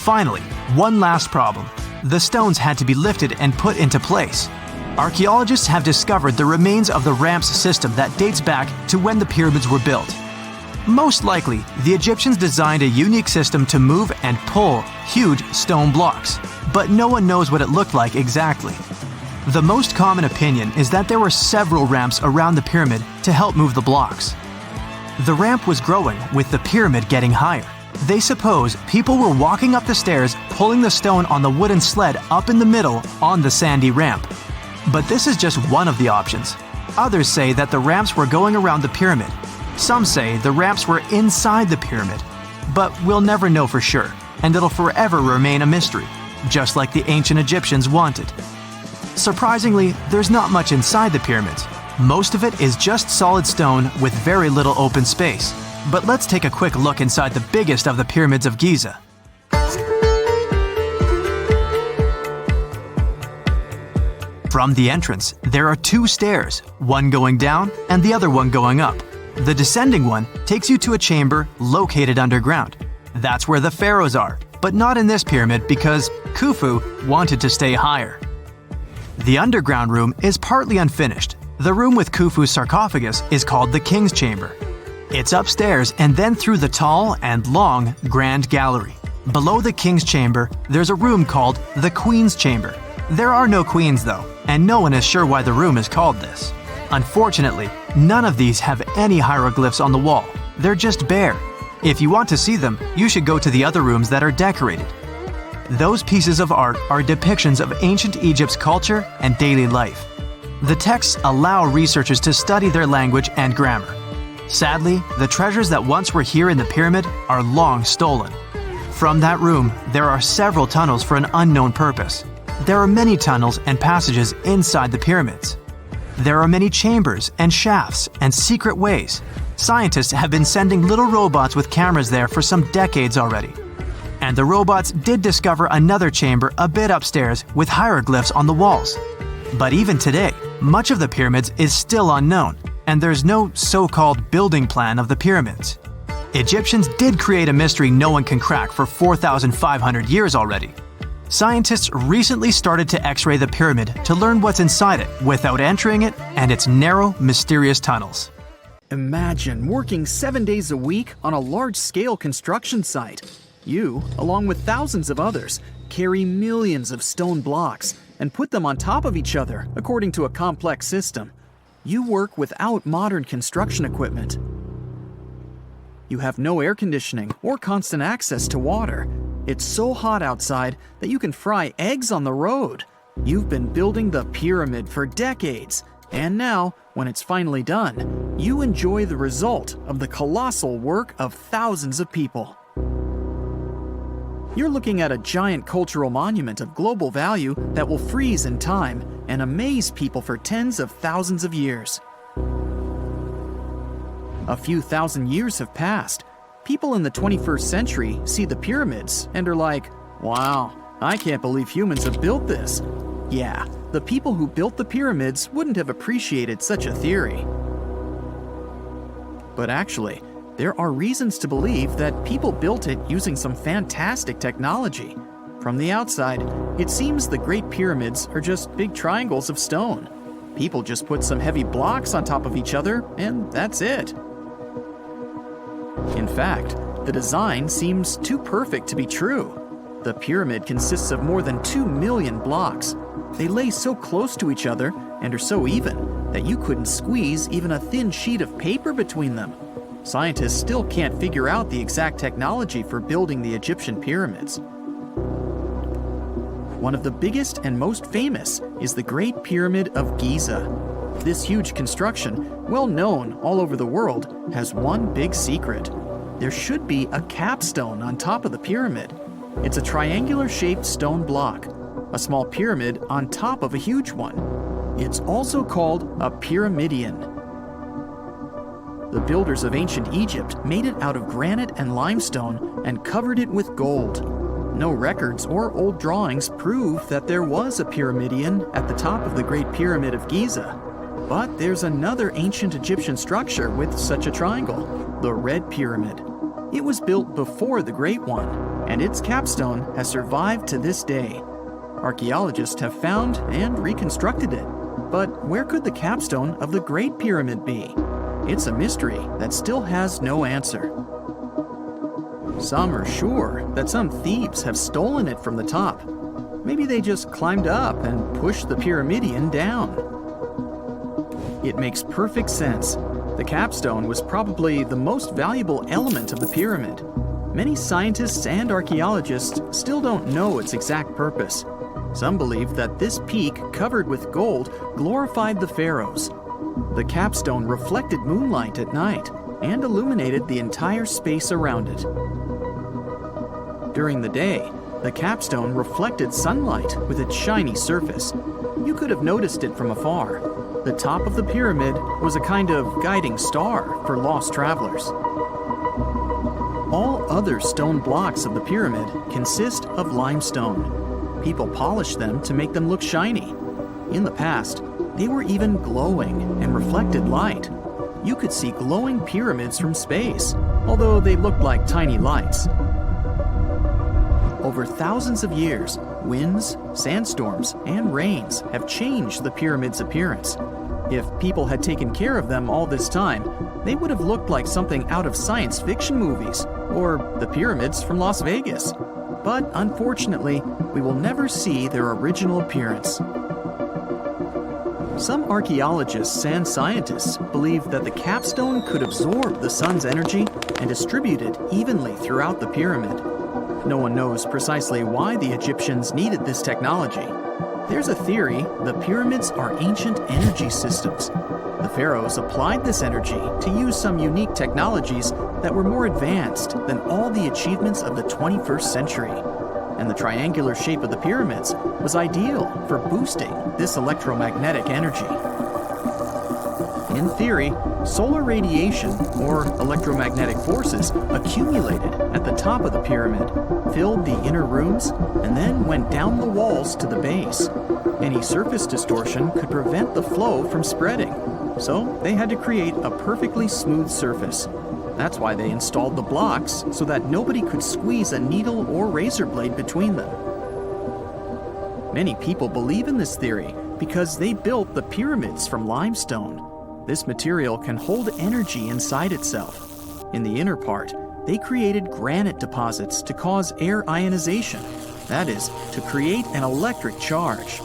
Finally, one last problem. The stones had to be lifted and put into place. Archaeologists have discovered the remains of the ramps system that dates back to when the pyramids were built. Most likely, the Egyptians designed a unique system to move and pull huge stone blocks, but no one knows what it looked like exactly. The most common opinion is that there were several ramps around the pyramid to help move the blocks. The ramp was growing with the pyramid getting higher. They suppose people were walking up the stairs, pulling the stone on the wooden sled up in the middle on the sandy ramp. But this is just one of the options. Others say that the ramps were going around the pyramid. Some say the ramps were inside the pyramid. But we'll never know for sure, and it'll forever remain a mystery, just like the ancient Egyptians wanted. Surprisingly, there's not much inside the pyramids. Most of it is just solid stone with very little open space. But let's take a quick look inside the biggest of the pyramids of Giza. From the entrance, there are 2 stairs, one going down and the other one going up. The descending one takes you to a chamber located underground. That's where the pharaohs are, but not in this pyramid because Khufu wanted to stay higher. The underground room is partly unfinished. The room with Khufu's sarcophagus is called the King's Chamber. It's upstairs and then through the tall and long Grand Gallery. Below the King's Chamber, there's a room called the Queen's Chamber. There are no queens though, and no one is sure why the room is called this. Unfortunately, none of these have any hieroglyphs on the wall. They're just bare. If you want to see them, you should go to the other rooms that are decorated. Those pieces of art are depictions of ancient Egypt's culture and daily life. The texts allow researchers to study their language and grammar. Sadly, the treasures that once were here in the pyramid are long stolen. From that room, there are several tunnels for an unknown purpose. There are many tunnels and passages inside the pyramids. There are many chambers and shafts and secret ways. Scientists have been sending little robots with cameras there for some decades already. And the robots did discover another chamber a bit upstairs with hieroglyphs on the walls. But even today, much of the pyramids is still unknown, and there's no so-called building plan of the pyramids. Egyptians did create a mystery no one can crack for 4,500 years already. Scientists recently started to X-ray the pyramid to learn what's inside it without entering it and its narrow, mysterious tunnels. Imagine working 7 days a week on a large-scale construction site. You, along with thousands of others, carry millions of stone blocks and put them on top of each other according to a complex system. You work without modern construction equipment. You have no air conditioning or constant access to water. It's so hot outside that you can fry eggs on the road. You've been building the pyramid for decades, and now, when it's finally done, you enjoy the result of the colossal work of thousands of people. You're looking at a giant cultural monument of global value that will freeze in time and amaze people for tens of thousands of years. A few thousand years have passed. People in the 21st century see the pyramids and are like, "Wow, I can't believe humans have built this." Yeah, the people who built the pyramids wouldn't have appreciated such a theory. But actually, there are reasons to believe that people built it using some fantastic technology. From the outside, it seems the Great Pyramids are just big triangles of stone. People just put some heavy blocks on top of each other, and that's it. In fact, the design seems too perfect to be true. The pyramid consists of more than 2 million blocks. They lay so close to each other and are so even that you couldn't squeeze even a thin sheet of paper between them. Scientists still can't figure out the exact technology for building the Egyptian pyramids. One of the biggest and most famous is the Great Pyramid of Giza. This huge construction, well known all over the world, has one big secret. There should be a capstone on top of the pyramid. It's a triangular-shaped stone block, a small pyramid on top of a huge one. It's also called a pyramidion. The builders of ancient Egypt made it out of granite and limestone and covered it with gold. No records or old drawings prove that there was a pyramidion at the top of the Great Pyramid of Giza. But there's another ancient Egyptian structure with such a triangle, the Red Pyramid. It was built before the Great One, and its capstone has survived to this day. Archaeologists have found and reconstructed it. But where could the capstone of the Great Pyramid be? It's a mystery that still has no answer. Some are sure that some thieves have stolen it from the top. Maybe they just climbed up and pushed the pyramidion down. It makes perfect sense. The capstone was probably the most valuable element of the pyramid. Many scientists and archaeologists still don't know its exact purpose. Some believe that this peak covered with gold glorified the pharaohs. The capstone reflected moonlight at night and illuminated the entire space around it. During the day, the capstone reflected sunlight with its shiny surface. You could have noticed it from afar. The top of the pyramid was a kind of guiding star for lost travelers. All other stone blocks of the pyramid consist of limestone. People polish them to make them look shiny. In the past, they were even glowing and reflected light. You could see glowing pyramids from space, although they looked like tiny lights. Over thousands of years, winds, sandstorms, and rains have changed the pyramid's appearance. If people had taken care of them all this time, they would have looked like something out of science fiction movies, or the pyramids from Las Vegas. But unfortunately, we will never see their original appearance. Some archaeologists and scientists believe that the capstone could absorb the sun's energy and distribute it evenly throughout the pyramid. No one knows precisely why the Egyptians needed this technology. There's a theory the pyramids are ancient energy systems. The pharaohs applied this energy to use some unique technologies that were more advanced than all the achievements of the 21st century. And the triangular shape of the pyramids was ideal for boosting this electromagnetic energy. In theory, solar radiation, or electromagnetic forces, accumulated at the top of the pyramid, filled the inner rooms, and then went down the walls to the base. Any surface distortion could prevent the flow from spreading, so they had to create a perfectly smooth surface. That's why they installed the blocks so that nobody could squeeze a needle or razor blade between them. Many people believe in this theory because they built the pyramids from limestone. This material can hold energy inside itself. In the inner part, they created granite deposits to cause air ionization. That is, to create an electric charge.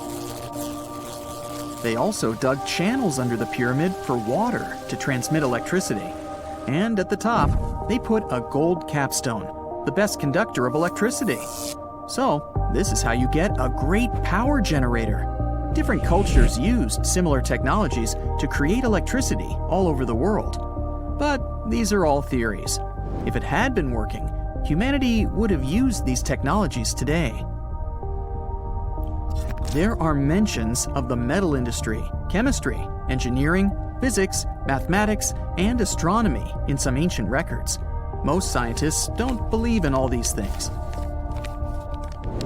They also dug channels under the pyramid for water to transmit electricity. And at the top, they put a gold capstone, the best conductor of electricity. So, this is how you get a great power generator. Different cultures used similar technologies to create electricity all over the world. But these are all theories. If it had been working, humanity would have used these technologies today. There are mentions of the metal industry, chemistry, engineering, physics, mathematics, and astronomy in some ancient records. Most scientists don't believe in all these things.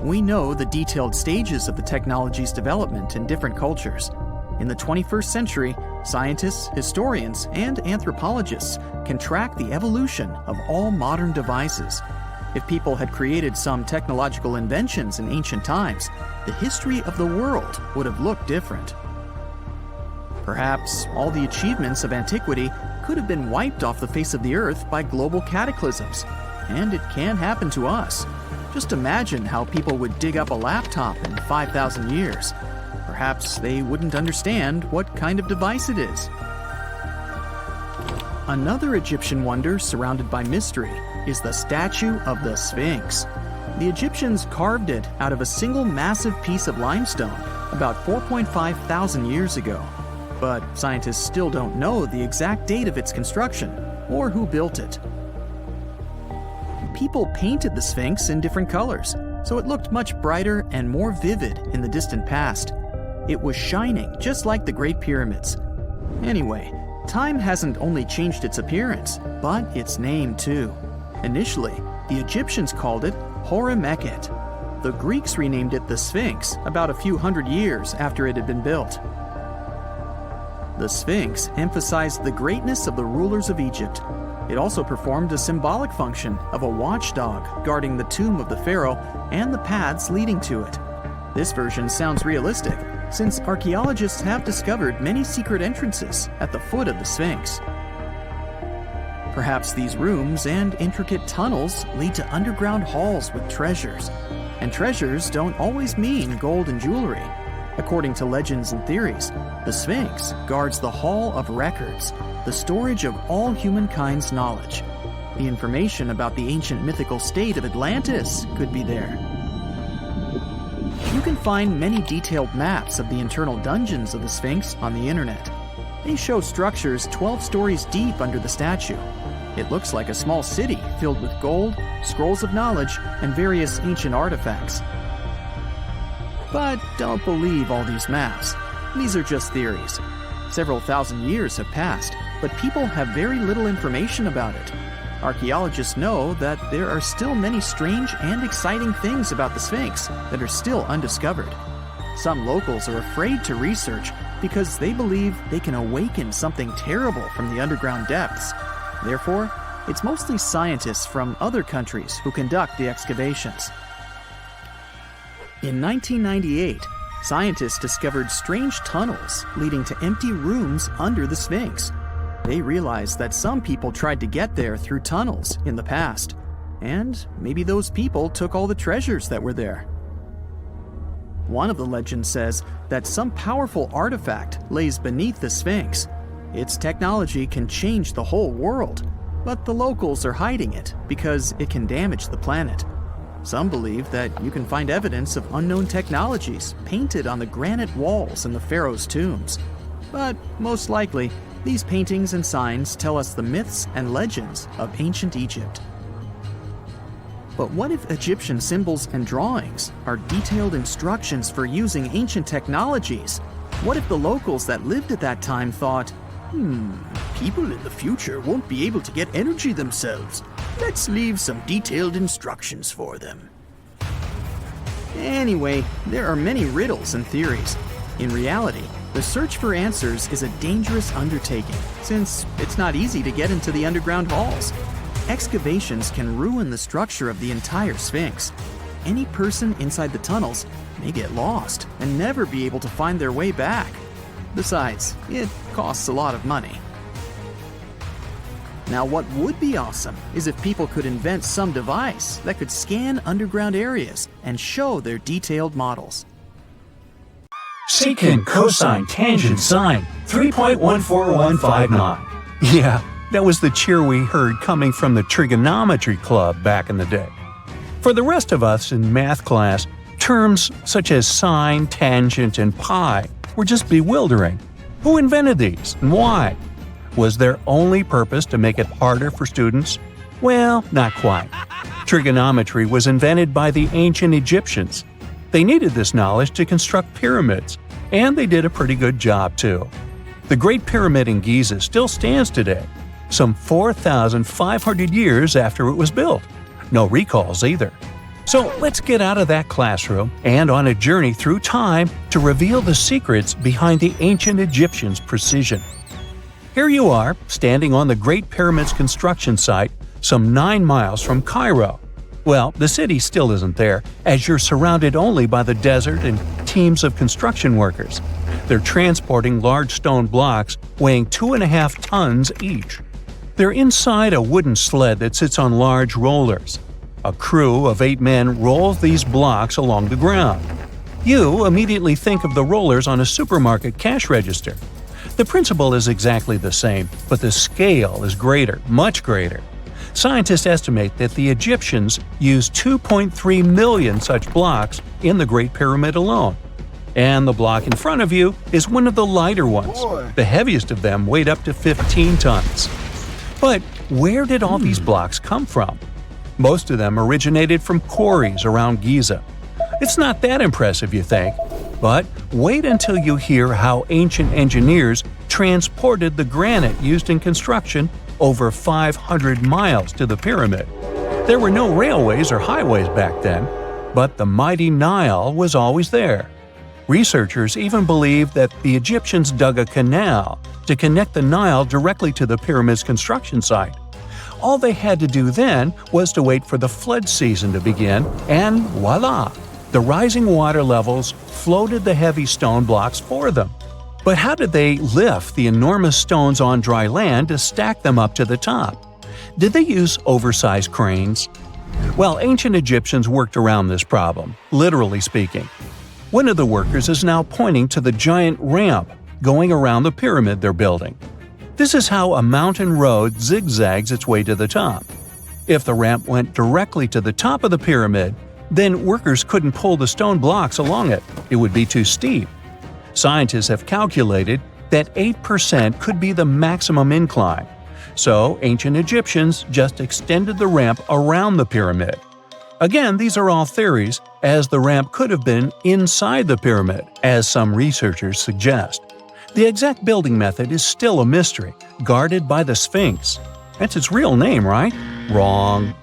We know the detailed stages of the technology's development in different cultures. In the 21st century, scientists, historians, and anthropologists can track the evolution of all modern devices. If people had created some technological inventions in ancient times, the history of the world would have looked different. Perhaps all the achievements of antiquity could have been wiped off the face of the earth by global cataclysms, and it can happen to us. Just imagine how people would dig up a laptop in 5,000 years. Perhaps they wouldn't understand what kind of device it is. Another Egyptian wonder surrounded by mystery is the statue of the Sphinx. The Egyptians carved it out of a single massive piece of limestone about 4.5 thousand years ago. But scientists still don't know the exact date of its construction or who built it. People painted the Sphinx in different colors, so it looked much brighter and more vivid in the distant past. It was shining just like the Great Pyramids. Anyway, time hasn't only changed its appearance, but its name too. Initially, the Egyptians called it Horemheb. The Greeks renamed it the Sphinx about a few hundred years after it had been built. The Sphinx emphasized the greatness of the rulers of Egypt. It also performed a symbolic function of a watchdog guarding the tomb of the pharaoh and the paths leading to it. This version sounds realistic, since archaeologists have discovered many secret entrances at the foot of the Sphinx. Perhaps these rooms and intricate tunnels lead to underground halls with treasures. And treasures don't always mean gold and jewelry. According to legends and theories, the Sphinx guards the Hall of Records, the storage of all humankind's knowledge. The information about the ancient mythical state of Atlantis could be there. You can find many detailed maps of the internal dungeons of the Sphinx on the internet. They show structures 12 stories deep under the statue. It looks like a small city filled with gold, scrolls of knowledge, and various ancient artifacts. But don't believe all these maps. These are just theories. Several thousand years have passed, but people have very little information about it. Archaeologists know that there are still many strange and exciting things about the Sphinx that are still undiscovered. Some locals are afraid to research because they believe they can awaken something terrible from the underground depths. Therefore, it's mostly scientists from other countries who conduct the excavations. In 1998, scientists discovered strange tunnels leading to empty rooms under the Sphinx. They realized that some people tried to get there through tunnels in the past, and maybe those people took all the treasures that were there. One of the legends says that some powerful artifact lays beneath the Sphinx. Its technology can change the whole world, but the locals are hiding it because it can damage the planet. Some believe that you can find evidence of unknown technologies painted on the granite walls in the pharaoh's tombs. But most likely, these paintings and signs tell us the myths and legends of ancient Egypt. But what if Egyptian symbols and drawings are detailed instructions for using ancient technologies? What if the locals that lived at that time thought, people in the future won't be able to get energy themselves. Let's leave some detailed instructions for them. Anyway, there are many riddles and theories. In reality, the search for answers is a dangerous undertaking, since it's not easy to get into the underground halls. Excavations can ruin the structure of the entire Sphinx. Any person inside the tunnels may get lost and never be able to find their way back. Besides, it costs a lot of money. Now, what would be awesome is if people could invent some device that could scan underground areas and show their detailed models. Secant, cosine, tangent, sine, 3.14159. Yeah, that was the cheer we heard coming from the trigonometry club back in the day. For the rest of us in math class, terms such as sine, tangent, and pi were just bewildering. Who invented these and why? Was their only purpose to make it harder for students? Well, not quite. Trigonometry was invented by the ancient Egyptians. They needed this knowledge to construct pyramids, and they did a pretty good job too. The Great Pyramid in Giza still stands today, some 4,500 years after it was built. No recalls either. So let's get out of that classroom and on a journey through time to reveal the secrets behind the ancient Egyptians' precision. Here you are, standing on the Great Pyramid's construction site, some 9 miles from Cairo. Well, the city still isn't there, as you're surrounded only by the desert and teams of construction workers. They're transporting large stone blocks weighing 2.5 tons each. They're inside a wooden sled that sits on large rollers. A crew of 8 men rolls these blocks along the ground. You immediately think of the rollers on a supermarket cash register. The principle is exactly the same, but the scale is greater, much greater. Scientists estimate that the Egyptians used 2.3 million such blocks in the Great Pyramid alone. And the block in front of you is one of the lighter ones. The heaviest of them weighed up to 15 tons. But where did all these blocks come from? Most of them originated from quarries around Giza. It's not that impressive, you think, but wait until you hear how ancient engineers transported the granite used in construction over 500 miles to the pyramid. There were no railways or highways back then, but the mighty Nile was always there. Researchers even believe that the Egyptians dug a canal to connect the Nile directly to the pyramid's construction site. All they had to do then was to wait for the flood season to begin, and voila! The rising water levels floated the heavy stone blocks for them. But how did they lift the enormous stones on dry land to stack them up to the top? Did they use oversized cranes? Well, ancient Egyptians worked around this problem, literally speaking. One of the workers is now pointing to the giant ramp going around the pyramid they're building. This is how a mountain road zigzags its way to the top. If the ramp went directly to the top of the pyramid, then workers couldn't pull the stone blocks along it. It would be too steep. Scientists have calculated that 8% could be the maximum incline. So ancient Egyptians just extended the ramp around the pyramid. Again, these are all theories, as the ramp could have been inside the pyramid, as some researchers suggest. The exact building method is still a mystery, guarded by the Sphinx. That's its real name, right? Wrong.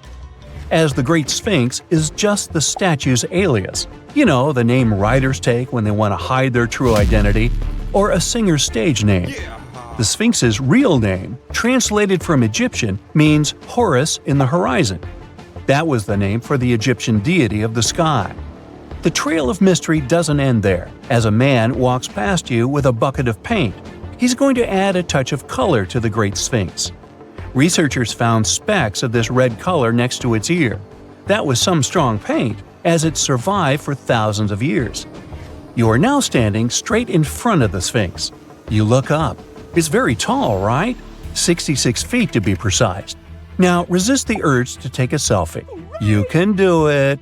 As the Great Sphinx is just the statue's alias. You know, the name writers take when they want to hide their true identity, or a singer's stage name. The Sphinx's real name, translated from Egyptian, means Horus in the horizon. That was the name for the Egyptian deity of the sky. The trail of mystery doesn't end there. As a man walks past you with a bucket of paint, he's going to add a touch of color to the Great Sphinx. Researchers found specks of this red color next to its ear. That was some strong paint, as it survived for thousands of years. You are now standing straight in front of the Sphinx. You look up. It's very tall, right? 66 feet to be precise. Now resist the urge to take a selfie. You can do it.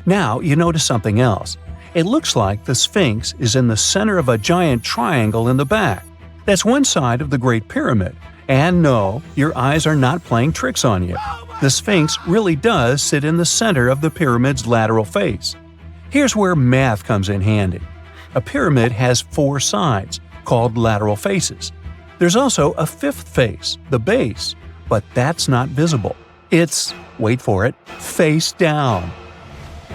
Now you notice something else. It looks like the Sphinx is in the center of a giant triangle in the back. That's one side of the Great Pyramid. And no, your eyes are not playing tricks on you. The Sphinx really does sit in the center of the pyramid's lateral face. Here's where math comes in handy. A pyramid has 4 sides, called lateral faces. There's also a 5th face, the base, but that's not visible. It's, wait for it, face down.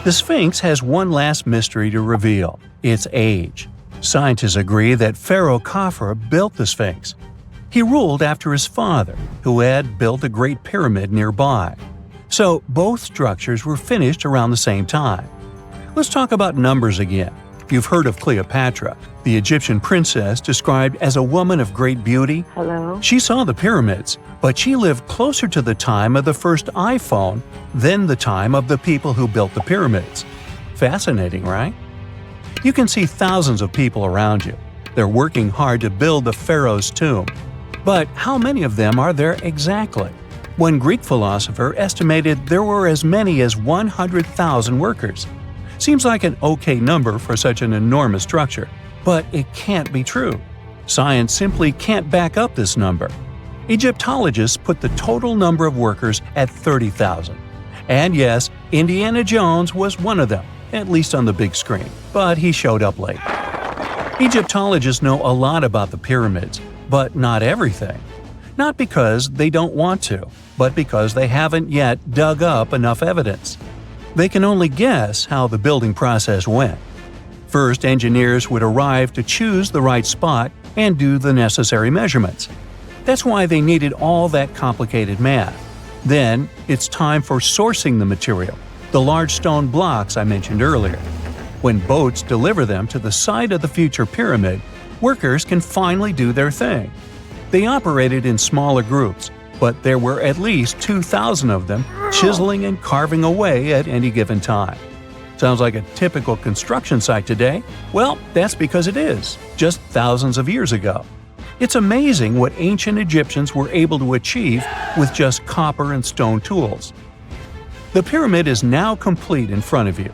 The Sphinx has one last mystery to reveal: its age. Scientists agree that Pharaoh Khafre built the Sphinx. He ruled after his father, who had built a great pyramid nearby. So both structures were finished around the same time. Let's talk about numbers again. You've heard of Cleopatra, the Egyptian princess described as a woman of great beauty. Hello? She saw the pyramids, but she lived closer to the time of the first iPhone than the time of the people who built the pyramids. Fascinating, right? You can see thousands of people around you. They're working hard to build the pharaoh's tomb. But how many of them are there exactly? One Greek philosopher estimated there were as many as 100,000 workers. Seems like an okay number for such an enormous structure, but it can't be true. Science simply can't back up this number. Egyptologists put the total number of workers at 30,000. And yes, Indiana Jones was one of them, at least on the big screen, but he showed up late. Egyptologists know a lot about the pyramids, but not everything. Not because they don't want to, but because they haven't yet dug up enough evidence. They can only guess how the building process went. First, engineers would arrive to choose the right spot and do the necessary measurements. That's why they needed all that complicated math. Then, it's time for sourcing the material, the large stone blocks I mentioned earlier. When boats deliver them to the site of the future pyramid, workers can finally do their thing. They operated in smaller groups, but there were at least 2,000 of them chiseling and carving away at any given time. Sounds like a typical construction site today? Well, that's because it is, just thousands of years ago. It's amazing what ancient Egyptians were able to achieve with just copper and stone tools. The pyramid is now complete in front of you.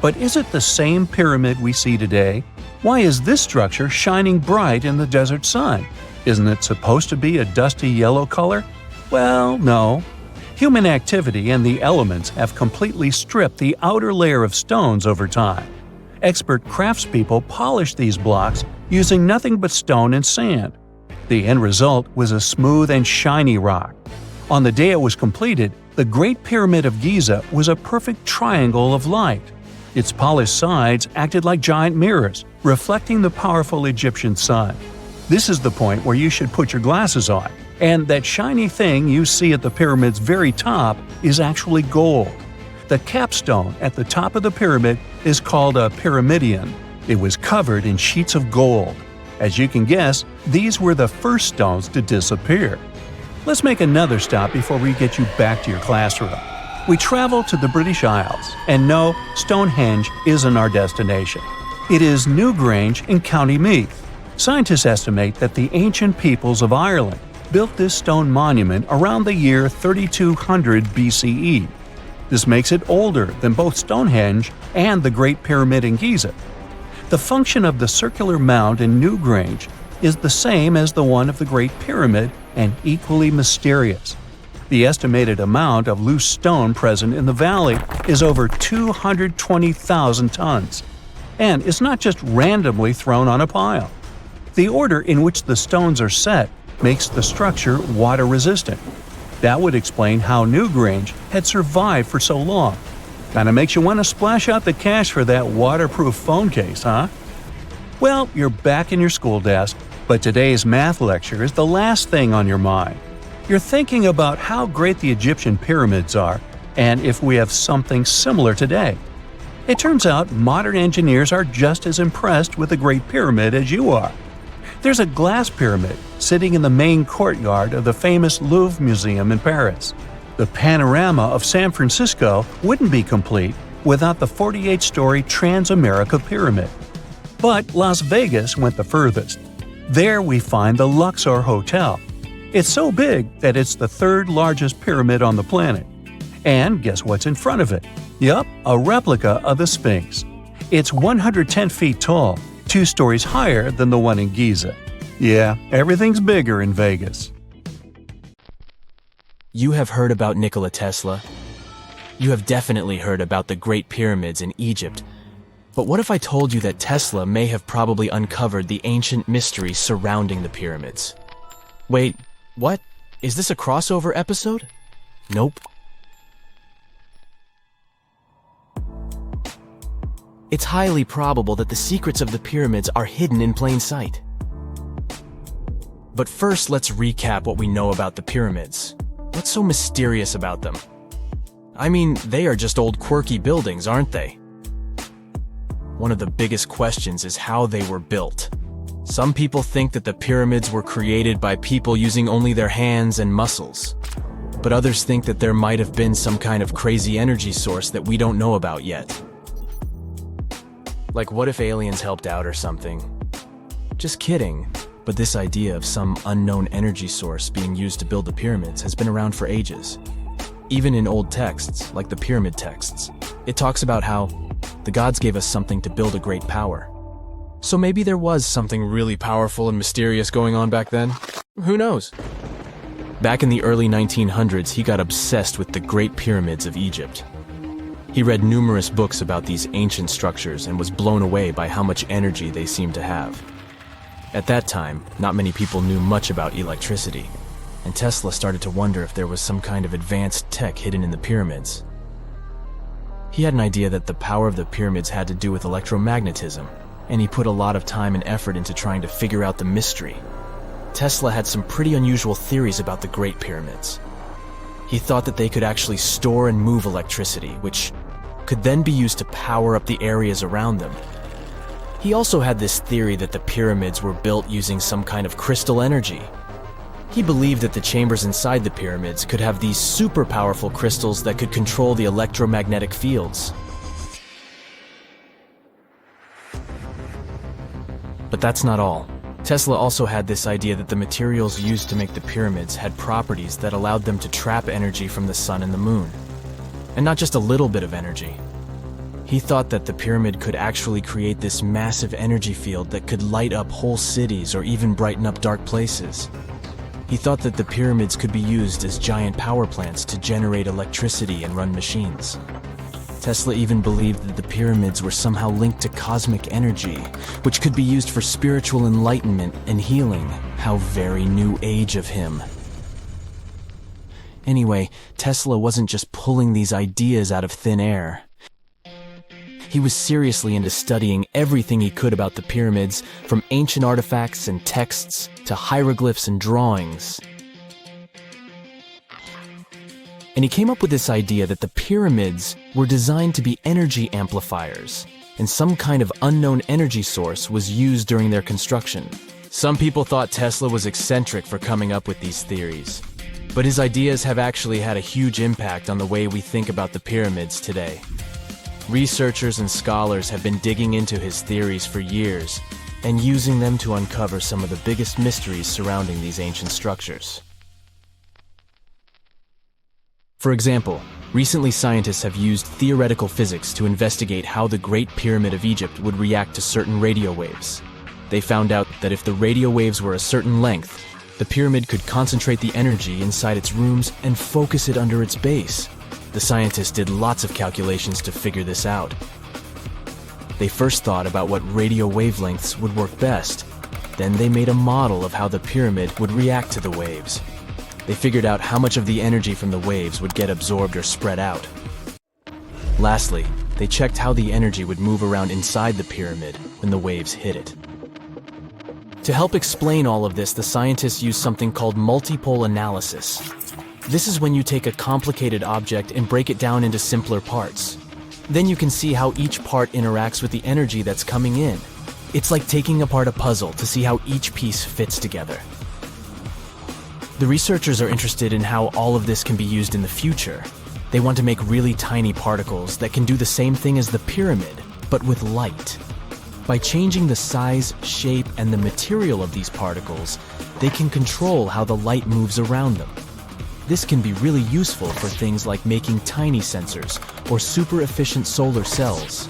But is it the same pyramid we see today? Why is this structure shining bright in the desert sun? Isn't it supposed to be a dusty yellow color? Well, no. Human activity and the elements have completely stripped the outer layer of stones over time. Expert craftspeople polished these blocks using nothing but stone and sand. The end result was a smooth and shiny rock. On the day it was completed, the Great Pyramid of Giza was a perfect triangle of light. Its polished sides acted like giant mirrors, reflecting the powerful Egyptian sun. This is the point where you should put your glasses on, and that shiny thing you see at the pyramid's very top is actually gold. The capstone at the top of the pyramid is called a pyramidion. It was covered in sheets of gold. As you can guess, these were the first stones to disappear. Let's make another stop before we get you back to your classroom. We travel to the British Isles, and no, Stonehenge isn't our destination. It is Newgrange in County Meath. Scientists estimate that the ancient peoples of Ireland built this stone monument around the year 3200 BCE. This makes it older than both Stonehenge and the Great Pyramid in Giza. The function of the circular mound in Newgrange is the same as the one of the Great Pyramid and equally mysterious. The estimated amount of loose stone present in the valley is over 220,000 tons. And it's not just randomly thrown on a pile. The order in which the stones are set makes the structure water-resistant. That would explain how Newgrange had survived for so long. Kinda makes you want to splash out the cash for that waterproof phone case, huh? Well, you're back in your school desk, but today's math lecture is the last thing on your mind. You're thinking about how great the Egyptian pyramids are, and if we have something similar today. It turns out modern engineers are just as impressed with the Great Pyramid as you are. There's a glass pyramid sitting in the main courtyard of the famous Louvre Museum in Paris. The panorama of San Francisco wouldn't be complete without the 48-story Trans-America Pyramid. But Las Vegas went the furthest. There we find the Luxor Hotel. It's so big that it's the third largest pyramid on the planet. And guess what's in front of it? Yup, a replica of the Sphinx. It's 110 feet tall, 2 stories higher than the one in Giza. Yeah, everything's bigger in Vegas. You have heard about Nikola Tesla. You have definitely heard about the Great Pyramids in Egypt. But what if I told you that Tesla may have probably uncovered the ancient mysteries surrounding the pyramids? Wait, what? Is this a crossover episode? Nope. It's highly probable that the secrets of the pyramids are hidden in plain sight. But first, let's recap what we know about the pyramids. What's so mysterious about them? I mean, they are just old quirky buildings, aren't they? one of the biggest questions is how they were built. Some people think that the pyramids were created by people using only their hands and muscles. But others think that there might have been some kind of crazy energy source that we don't know about yet. Like, what if aliens helped out or something? Just kidding. But this idea of some unknown energy source being used to build the pyramids has been around for ages. Even in old texts, like the pyramid texts, it talks about how the gods gave us something to build a great power. So maybe there was something really powerful and mysterious going on back then? Who knows? Back in the early 1900s, he got obsessed with the Great Pyramids of Egypt. He read numerous books about these ancient structures and was blown away by how much energy they seemed to have. At that time, not many people knew much about electricity, and Tesla started to wonder if there was some kind of advanced tech hidden in the pyramids. He had an idea that the power of the pyramids had to do with electromagnetism, and he put a lot of time and effort into trying to figure out the mystery. Tesla had some pretty unusual theories about the Great Pyramids. He thought that they could actually store and move electricity, which could then be used to power up the areas around them. He also had this theory that the pyramids were built using some kind of crystal energy. He believed that the chambers inside the pyramids could have these super powerful crystals that could control the electromagnetic fields. But that's not all. Tesla also had this idea that the materials used to make the pyramids had properties that allowed them to trap energy from the sun and the moon. And not just a little bit of energy. He thought that the pyramid could actually create this massive energy field that could light up whole cities or even brighten up dark places. He thought that the pyramids could be used as giant power plants to generate electricity and run machines. Tesla even believed that the pyramids were somehow linked to cosmic energy, which could be used for spiritual enlightenment and healing. How very new age of him. Anyway, Tesla wasn't just pulling these ideas out of thin air. He was seriously into studying everything he could about the pyramids, from ancient artifacts and texts to hieroglyphs and drawings. And he came up with this idea that the pyramids were designed to be energy amplifiers, and some kind of unknown energy source was used during their construction. Some people thought Tesla was eccentric for coming up with these theories, but his ideas have actually had a huge impact on the way we think about the pyramids today. Researchers and scholars have been digging into his theories for years and using them to uncover some of the biggest mysteries surrounding these ancient structures. For example, recently scientists have used theoretical physics to investigate how the Great Pyramid of Egypt would react to certain radio waves. They found out that if the radio waves were a certain length, the pyramid could concentrate the energy inside its rooms and focus it under its base. The scientists did lots of calculations to figure this out. They first thought about what radio wavelengths would work best. Then they made a model of how the pyramid would react to the waves. They figured out how much of the energy from the waves would get absorbed or spread out. Lastly, they checked how the energy would move around inside the pyramid when the waves hit it. To help explain all of this, the scientists used something called multipole analysis. This is when you take a complicated object and break it down into simpler parts. Then you can see how each part interacts with the energy that's coming in. It's like taking apart a puzzle to see how each piece fits together. The researchers are interested in how all of this can be used in the future. They want to make really tiny particles that can do the same thing as the pyramid, but with light. By changing the size, shape, and the material of these particles, they can control how the light moves around them. This can be really useful for things like making tiny sensors or super efficient solar cells.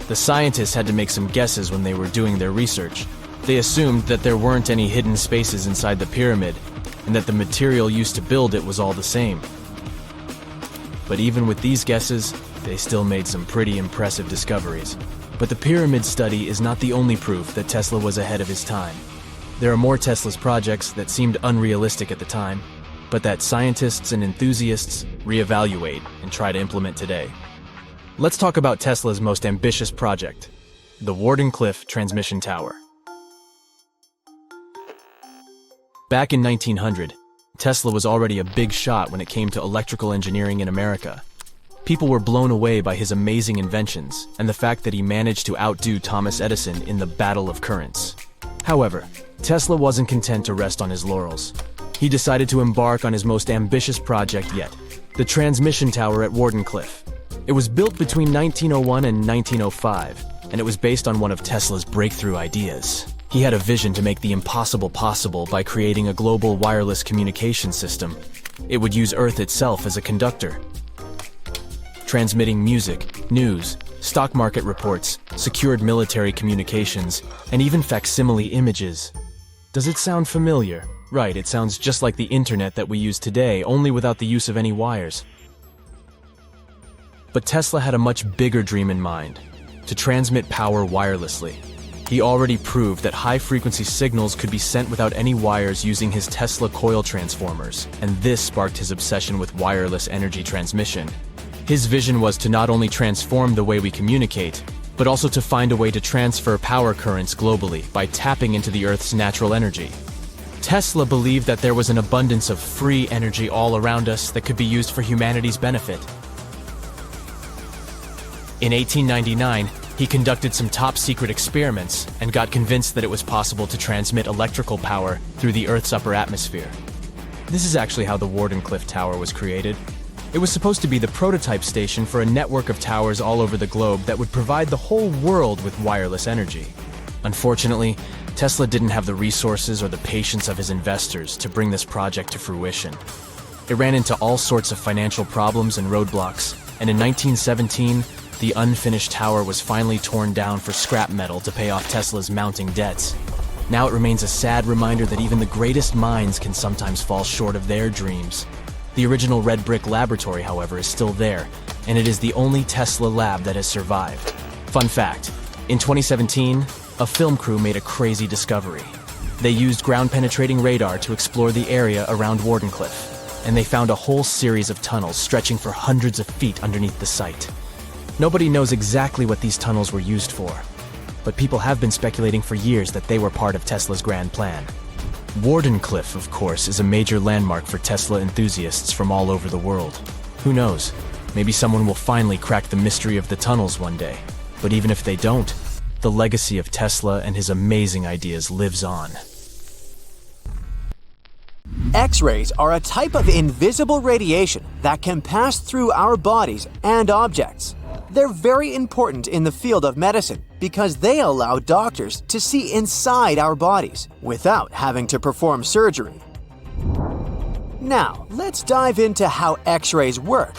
The scientists had to make some guesses when they were doing their research. They assumed that there weren't any hidden spaces inside the pyramid, and that the material used to build it was all the same. But even with these guesses, they still made some pretty impressive discoveries. But the pyramid study is not the only proof that Tesla was ahead of his time. There are more Tesla's projects that seemed unrealistic at the time, but that scientists and enthusiasts reevaluate and try to implement today. Let's talk about Tesla's most ambitious project, the Wardenclyffe transmission tower. Back in 1900, Tesla was already a big shot when it came to electrical engineering in America. People were blown away by his amazing inventions and the fact that he managed to outdo Thomas Edison in the Battle of Currents. However, Tesla wasn't content to rest on his laurels. He decided to embark on his most ambitious project yet, the transmission tower at Wardenclyffe. It was built between 1901 and 1905, and it was based on one of Tesla's breakthrough ideas. He had a vision to make the impossible possible by creating a global wireless communication system. It would use Earth itself as a conductor, transmitting music, news, stock market reports, secured military communications, and even facsimile images. Does it sound familiar? Right, it sounds just like the internet that we use today, only without the use of any wires. But Tesla had a much bigger dream in mind: to transmit power wirelessly. He already proved that high-frequency signals could be sent without any wires using his Tesla coil transformers, and this sparked his obsession with wireless energy transmission. His vision was to not only transform the way we communicate, but also to find a way to transfer power currents globally by tapping into the Earth's natural energy. Tesla believed that there was an abundance of free energy all around us that could be used for humanity's benefit. In 1899, he conducted some top-secret experiments and got convinced that it was possible to transmit electrical power through the Earth's upper atmosphere. This is actually how the Wardenclyffe Tower was created. It was supposed to be the prototype station for a network of towers all over the globe that would provide the whole world with wireless energy. Unfortunately, Tesla didn't have the resources or the patience of his investors to bring this project to fruition. It ran into all sorts of financial problems and roadblocks, and in 1917, the unfinished tower was finally torn down for scrap metal to pay off Tesla's mounting debts. Now it remains a sad reminder that even the greatest minds can sometimes fall short of their dreams. The original red brick laboratory, however, is still there, and it is the only Tesla lab that has survived. Fun fact, in 2017, a film crew made a crazy discovery. They used ground-penetrating radar to explore the area around Wardenclyffe, and they found a whole series of tunnels stretching for hundreds of feet underneath the site. Nobody knows exactly what these tunnels were used for, but people have been speculating for years that they were part of Tesla's grand plan. Wardenclyffe, of course, is a major landmark for Tesla enthusiasts from all over the world. Who knows? Maybe someone will finally crack the mystery of the tunnels one day. But even if they don't, the legacy of Tesla and his amazing ideas lives on. X-rays are a type of invisible radiation that can pass through our bodies and objects. They're very important in the field of medicine because they allow doctors to see inside our bodies without having to perform surgery. Now, let's dive into how X-rays work.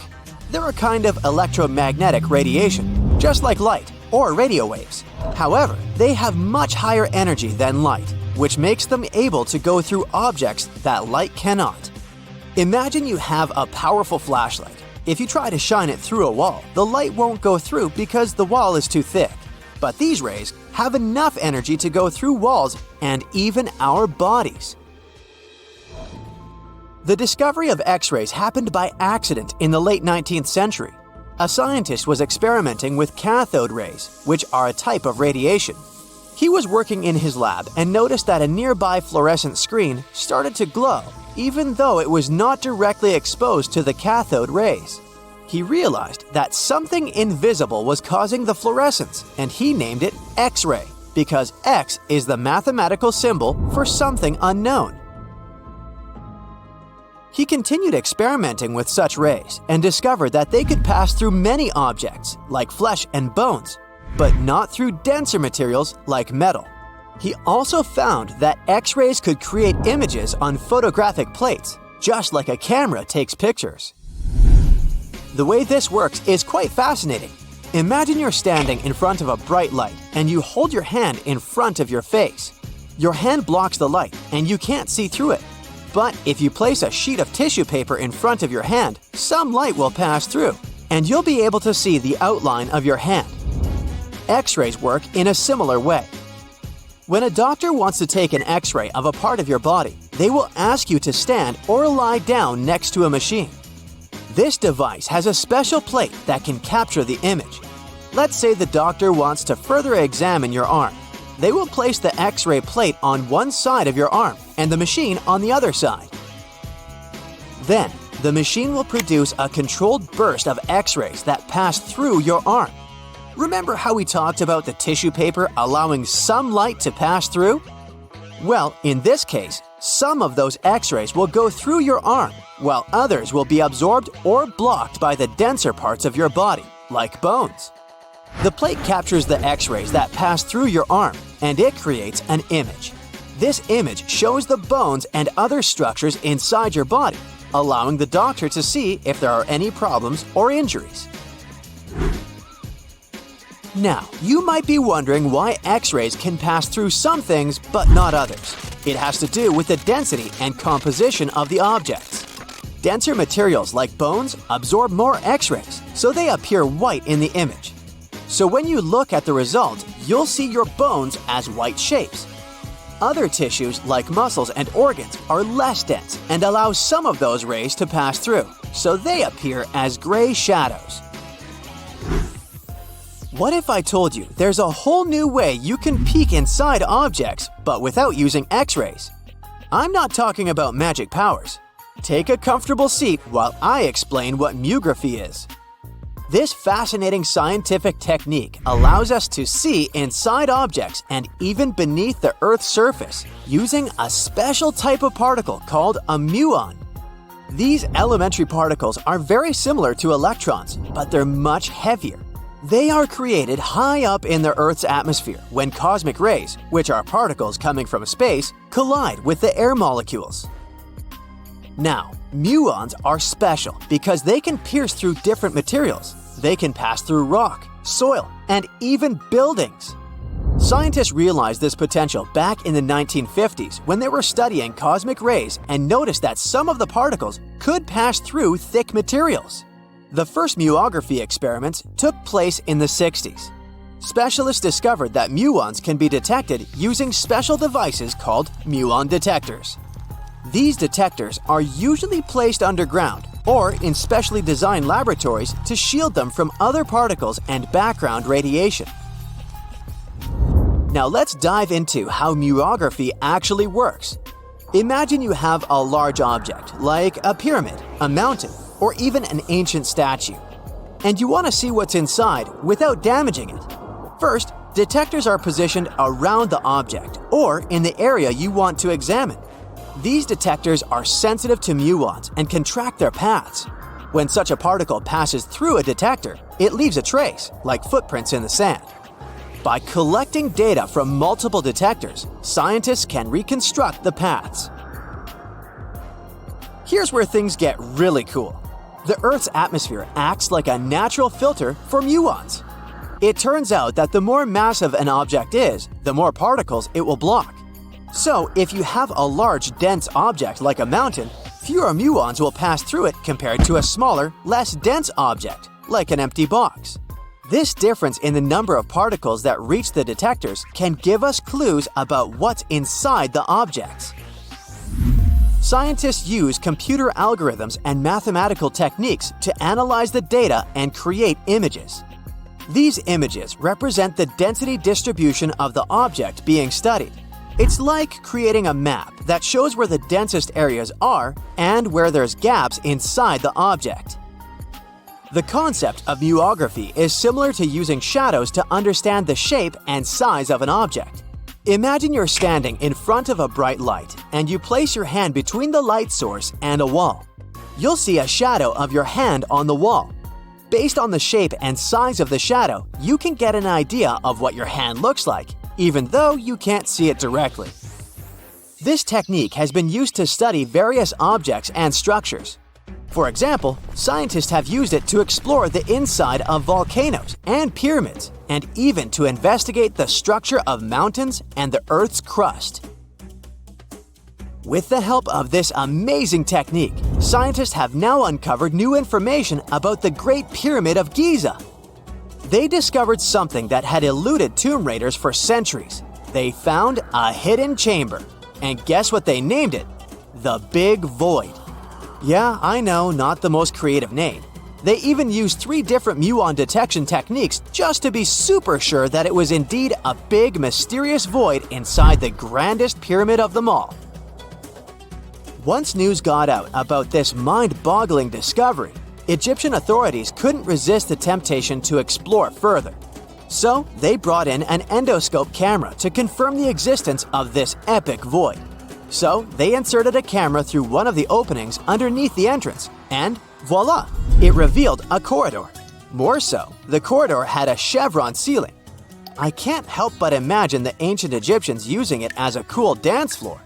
They're a kind of electromagnetic radiation, just like light or radio waves. However, they have much higher energy than light, which makes them able to go through objects that light cannot. Imagine you have a powerful flashlight. If you try to shine it through a wall, the light won't go through because the wall is too thick. But these rays have enough energy to go through walls and even our bodies. The discovery of X-rays happened by accident in the late 19th century. A scientist was experimenting with cathode rays, which are a type of radiation. He was working in his lab and noticed that a nearby fluorescent screen started to glow, even though it was not directly exposed to the cathode rays. He realized that something invisible was causing the fluorescence, and he named it X-ray, because X is the mathematical symbol for something unknown. He continued experimenting with such rays and discovered that they could pass through many objects, like flesh and bones, but not through denser materials like metal. He also found that X-rays could create images on photographic plates, just like a camera takes pictures. The way this works is quite fascinating. Imagine you're standing in front of a bright light and you hold your hand in front of your face. Your hand blocks the light and you can't see through it. But if you place a sheet of tissue paper in front of your hand, some light will pass through, and you'll be able to see the outline of your hand. X-rays work in a similar way. When a doctor wants to take an X-ray of a part of your body, they will ask you to stand or lie down next to a machine. This device has a special plate that can capture the image. Let's say the doctor wants to further examine your arm. They will place the X-ray plate on one side of your arm and the machine on the other side. Then, the machine will produce a controlled burst of X-rays that pass through your arm. Remember how we talked about the tissue paper allowing some light to pass through? Well, in this case, some of those X-rays will go through your arm, while others will be absorbed or blocked by the denser parts of your body, like bones. The plate captures the X-rays that pass through your arm, and it creates an image. This image shows the bones and other structures inside your body, allowing the doctor to see if there are any problems or injuries. Now, you might be wondering why X-rays can pass through some things but not others. It has to do with the density and composition of the objects. Denser materials like bones absorb more X-rays, so they appear white in the image. So when you look at the result, you'll see your bones as white shapes. Other tissues like muscles and organs are less dense and allow some of those rays to pass through, so they appear as gray shadows. What if I told you there's a whole new way you can peek inside objects, but without using X-rays? I'm not talking about magic powers. Take a comfortable seat while I explain what mummification is. This fascinating scientific technique allows us to see inside objects and even beneath the Earth's surface using a special type of particle called a muon. These elementary particles are very similar to electrons, but they're much heavier. They are created high up in the Earth's atmosphere when cosmic rays, which are particles coming from space, collide with the air molecules. Now, muons are special because they can pierce through different materials. They can pass through rock, soil, and even buildings. Scientists realized this potential back in the 1950s when they were studying cosmic rays and noticed that some of the particles could pass through thick materials. The first muography experiments took place in the 60s. Specialists discovered that muons can be detected using special devices called muon detectors. These detectors are usually placed underground or in specially designed laboratories to shield them from other particles and background radiation. Now let's dive into how muography actually works. Imagine you have a large object, like a pyramid, a mountain, or even an ancient statue, and you want to see what's inside without damaging it. First, detectors are positioned around the object or in the area you want to examine. These detectors are sensitive to muons and can track their paths. When such a particle passes through a detector, it leaves a trace, like footprints in the sand. By collecting data from multiple detectors, scientists can reconstruct the paths. Here's where things get really cool. The Earth's atmosphere acts like a natural filter for muons. It turns out that the more massive an object is, the more particles it will block. So, if you have a large, dense object like a mountain, fewer muons will pass through it compared to a smaller, less dense object, like an empty box. This difference in the number of particles that reach the detectors can give us clues about what's inside the objects. Scientists use computer algorithms and mathematical techniques to analyze the data and create images. These images represent the density distribution of the object being studied. It's like creating a map that shows where the densest areas are and where there's gaps inside the object. The concept of muography is similar to using shadows to understand the shape and size of an object. Imagine you're standing in front of a bright light and you place your hand between the light source and a wall. You'll see a shadow of your hand on the wall. Based on the shape and size of the shadow, you can get an idea of what your hand looks like, even though you can't see it directly. This technique has been used to study various objects and structures. For example, scientists have used it to explore the inside of volcanoes and pyramids, and even to investigate the structure of mountains and the Earth's crust. With the help of this amazing technique, scientists have now uncovered new information about the Great Pyramid of Giza. They discovered something that had eluded tomb raiders for centuries. They found a hidden chamber. And guess what they named it? The Big Void. Yeah, I know, not the most creative name. They even used 3 different muon detection techniques just to be super sure that it was indeed a big, mysterious void inside the grandest pyramid of them all. Once news got out about this mind-boggling discovery, Egyptian authorities couldn't resist the temptation to explore further. So they brought in an endoscope camera to confirm the existence of this epic void. So they inserted a camera through one of the openings underneath the entrance, and voila, it revealed a corridor. More so, the corridor had a chevron ceiling. I can't help but imagine the ancient Egyptians using it as a cool dance floor.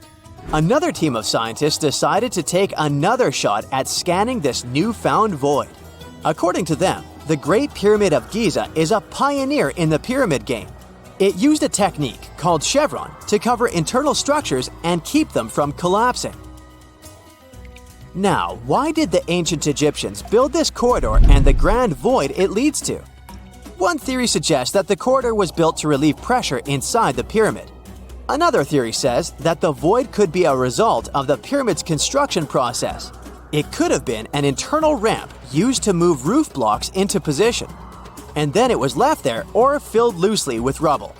Another team of scientists decided to take another shot at scanning this newfound void. According to them, the Great Pyramid of Giza is a pioneer in the pyramid game. It used a technique called chevron to cover internal structures and keep them from collapsing. Now, why did the ancient Egyptians build this corridor and the grand void it leads to? One theory suggests that the corridor was built to relieve pressure inside the pyramid. Another theory says that the void could be a result of the pyramid's construction process. It could have been an internal ramp used to move roof blocks into position, and then it was left there or filled loosely with rubble.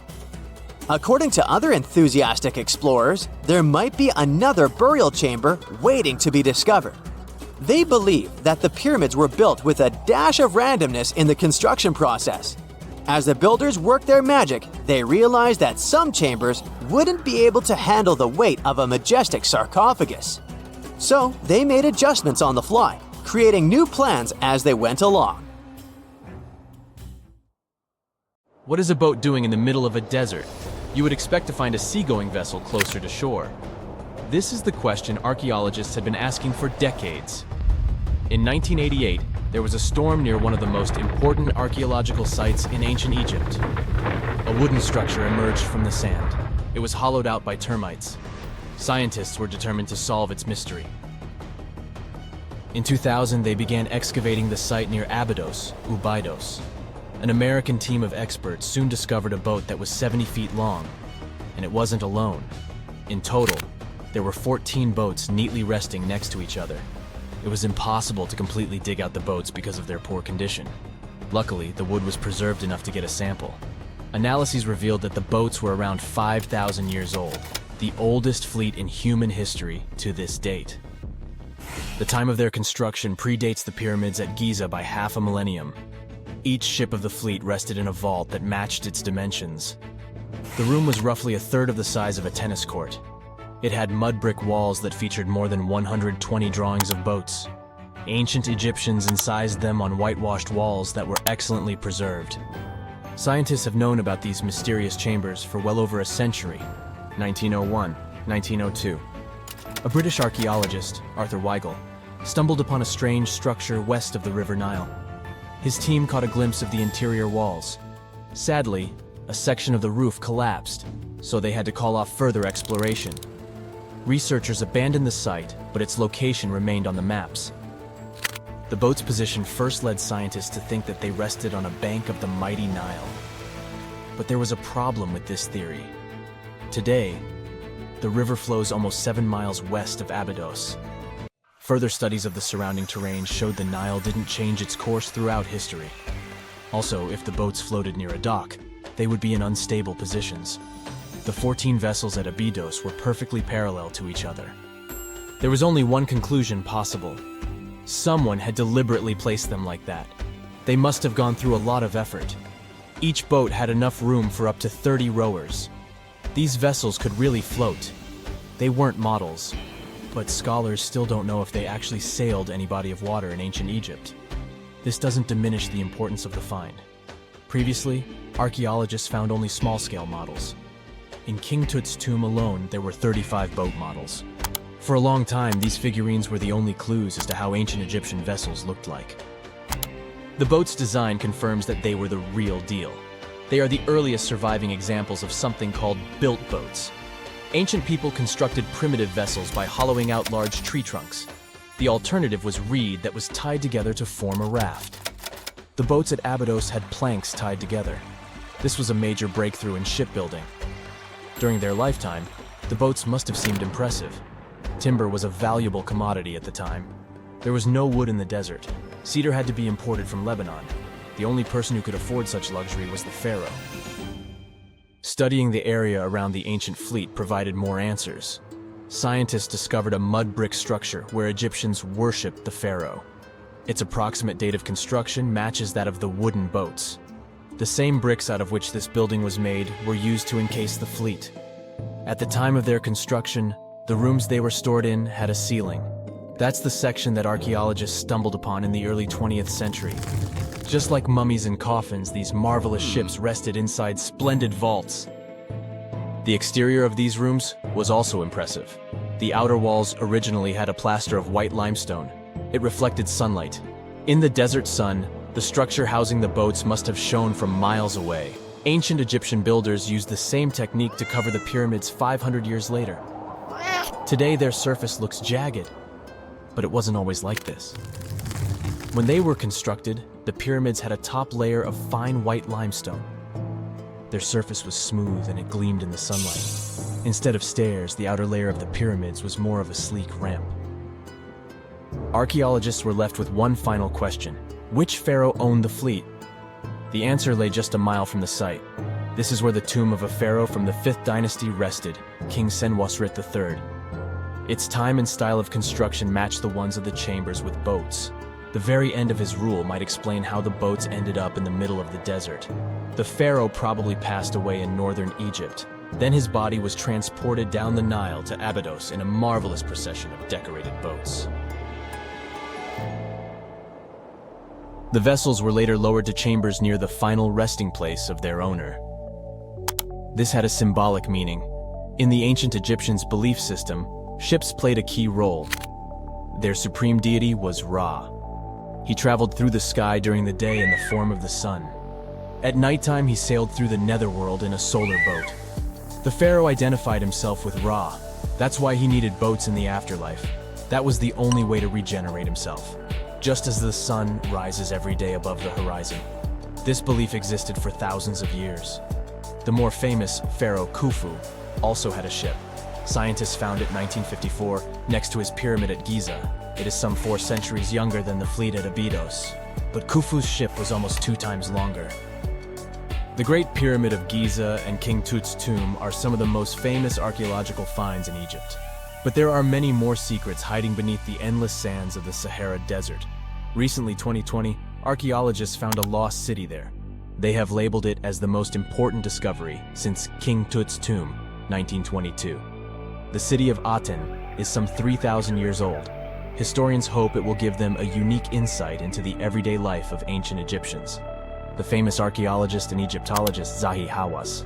According to other enthusiastic explorers, there might be another burial chamber waiting to be discovered. They believe that the pyramids were built with a dash of randomness in the construction process. As the builders worked their magic, they realized that some chambers wouldn't be able to handle the weight of a majestic sarcophagus. So they made adjustments on the fly, creating new plans as they went along. What is a boat doing in the middle of a desert? You would expect to find a seagoing vessel closer to shore. This is the question archaeologists had been asking for decades. In 1988, there was a storm near one of the most important archaeological sites in ancient Egypt. A wooden structure emerged from the sand. It was hollowed out by termites. Scientists were determined to solve its mystery. In 2000, they began excavating the site near Abydos, Ubidos. An American team of experts soon discovered a boat that was 70 feet long, and it wasn't alone. In total, there were 14 boats neatly resting next to each other. It was impossible to completely dig out the boats because of their poor condition. Luckily, the wood was preserved enough to get a sample. Analyses revealed that the boats were around 5,000 years old, the oldest fleet in human history to this date. The time of their construction predates the pyramids at Giza by half a millennium. Each ship of the fleet rested in a vault that matched its dimensions. The room was roughly a third of the size of a tennis court. It had mud brick walls that featured more than 120 drawings of boats. Ancient Egyptians incised them on whitewashed walls that were excellently preserved. Scientists have known about these mysterious chambers for well over a century. 1901, 1902. A British archaeologist, Arthur Weigel, stumbled upon a strange structure west of the River Nile. His team caught a glimpse of the interior walls. Sadly, a section of the roof collapsed, so they had to call off further exploration. Researchers abandoned the site, but its location remained on the maps. The boat's position first led scientists to think that they rested on a bank of the mighty Nile. But there was a problem with this theory. Today, the river flows almost 7 miles west of Abydos. Further studies of the surrounding terrain showed the Nile didn't change its course throughout history. Also, if the boats floated near a dock, they would be in unstable positions. The 14 vessels at Abydos were perfectly parallel to each other. There was only one conclusion possible. Someone had deliberately placed them like that. They must have gone through a lot of effort. Each boat had enough room for up to 30 rowers. These vessels could really float. They weren't models, but scholars still don't know if they actually sailed any body of water in ancient Egypt. This doesn't diminish the importance of the find. Previously, archaeologists found only small-scale models. In King Tut's tomb alone, there were 35 boat models. For a long time, these figurines were the only clues as to how ancient Egyptian vessels looked like. The boat's design confirms that they were the real deal. They are the earliest surviving examples of something called built boats. Ancient people constructed primitive vessels by hollowing out large tree trunks. The alternative was reed that was tied together to form a raft. The boats at Abydos had planks tied together. This was a major breakthrough in shipbuilding. During their lifetime, the boats must have seemed impressive. Timber was a valuable commodity at the time. There was no wood in the desert. Cedar had to be imported from Lebanon. The only person who could afford such luxury was the pharaoh. Studying the area around the ancient fleet provided more answers. scientists discovered a mud brick structure where Egyptians worshipped the pharaoh. Its approximate date of construction matches that of the wooden boats. The same bricks out of which this building was made were used to encase the fleet. At the time of their construction, the rooms they were stored in had a ceiling. That's the section that archaeologists stumbled upon in the early 20th century. Just like mummies and coffins, these marvelous ships rested inside splendid vaults. The exterior of these rooms was also impressive. The outer walls originally had a plaster of white limestone. It reflected sunlight. In the desert sun, the structure housing the boats must have shone from miles away. Ancient Egyptian builders used the same technique to cover the pyramids 500 years later. Today, their surface looks jagged, but it wasn't always like this. When they were constructed, the pyramids had a top layer of fine white limestone. Their surface was smooth and it gleamed in the sunlight. Instead of stairs, the outer layer of the pyramids was more of a sleek ramp. Archaeologists were left with one final question. Which pharaoh owned the fleet? The answer lay just a mile from the site. This is where the tomb of a pharaoh from the 5th dynasty rested, King Senwosret III. Its time and style of construction matched the ones of the chambers with boats. The very end of his rule might explain how the boats ended up in the middle of the desert. The pharaoh probably passed away in northern Egypt. Then his body was transported down the Nile to Abydos in a marvelous procession of decorated boats. The vessels were later lowered to chambers near the final resting place of their owner. This had a symbolic meaning. In the ancient Egyptians' belief system, ships played a key role. Their supreme deity was Ra. He traveled through the sky during the day in the form of the sun. At nighttime, he sailed through the netherworld in a solar boat. The pharaoh identified himself with Ra. That's why he needed boats in the afterlife. That was the only way to regenerate himself. Just as the sun rises every day above the horizon. This belief existed for thousands of years. The more famous Pharaoh Khufu also had a ship. Scientists found it in 1954 next to his pyramid at Giza. It is some 4 centuries younger than the fleet at Abydos. But Khufu's ship was almost 2 times longer. The Great Pyramid of Giza and King Tut's tomb are some of the most famous archaeological finds in Egypt. But there are many more secrets hiding beneath the endless sands of the Sahara Desert. Recently, 2020, archaeologists found a lost city there. They have labeled it as the most important discovery since King Tut's tomb, 1922. The city of Aten is some 3,000 years old. Historians hope it will give them a unique insight into the everyday life of ancient Egyptians. The famous archaeologist and Egyptologist Zahi Hawass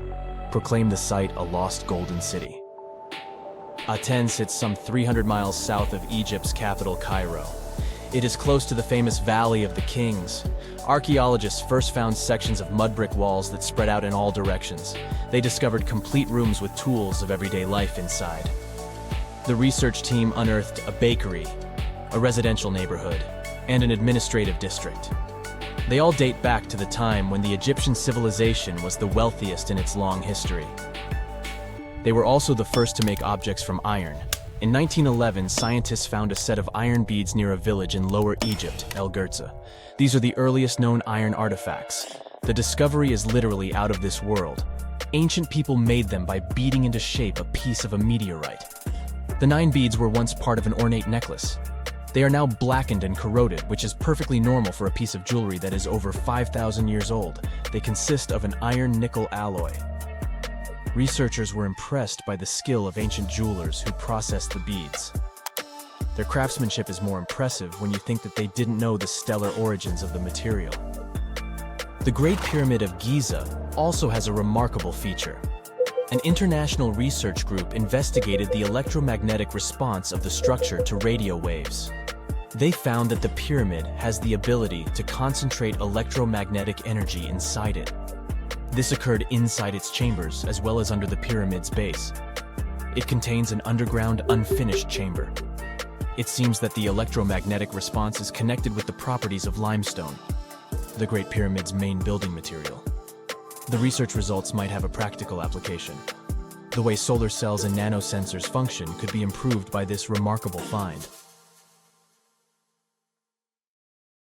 proclaimed the site a lost golden city. Aten sits some 300 miles south of Egypt's capital, Cairo. It is close to the famous Valley of the Kings. Archaeologists first found sections of mud brick walls that spread out in all directions. They discovered complete rooms with tools of everyday life inside. The research team unearthed a bakery, a residential neighborhood, and an administrative district. They all date back to the time when the Egyptian civilization was the wealthiest in its long history. They were also the first to make objects from iron. In 1911, scientists found a set of iron beads near a village in Lower Egypt, El Girza. These are the earliest known iron artifacts. The discovery is literally out of this world. Ancient people made them by beating into shape a piece of a meteorite. The 9 beads were once part of an ornate necklace. They are now blackened and corroded, which is perfectly normal for a piece of jewelry that is over 5,000 years old. They consist of an iron-nickel alloy. Researchers were impressed by the skill of ancient jewelers who processed the beads. Their craftsmanship is more impressive when you think that they didn't know the stellar origins of the material. The Great Pyramid of Giza also has a remarkable feature. An international research group investigated the electromagnetic response of the structure to radio waves. They found that the pyramid has the ability to concentrate electromagnetic energy inside it. This occurred inside its chambers as well as under the pyramid's base. It contains an underground, unfinished chamber. It seems that the electromagnetic response is connected with the properties of limestone, the Great Pyramid's main building material. The research results might have a practical application. The way solar cells and nanosensors function could be improved by this remarkable find.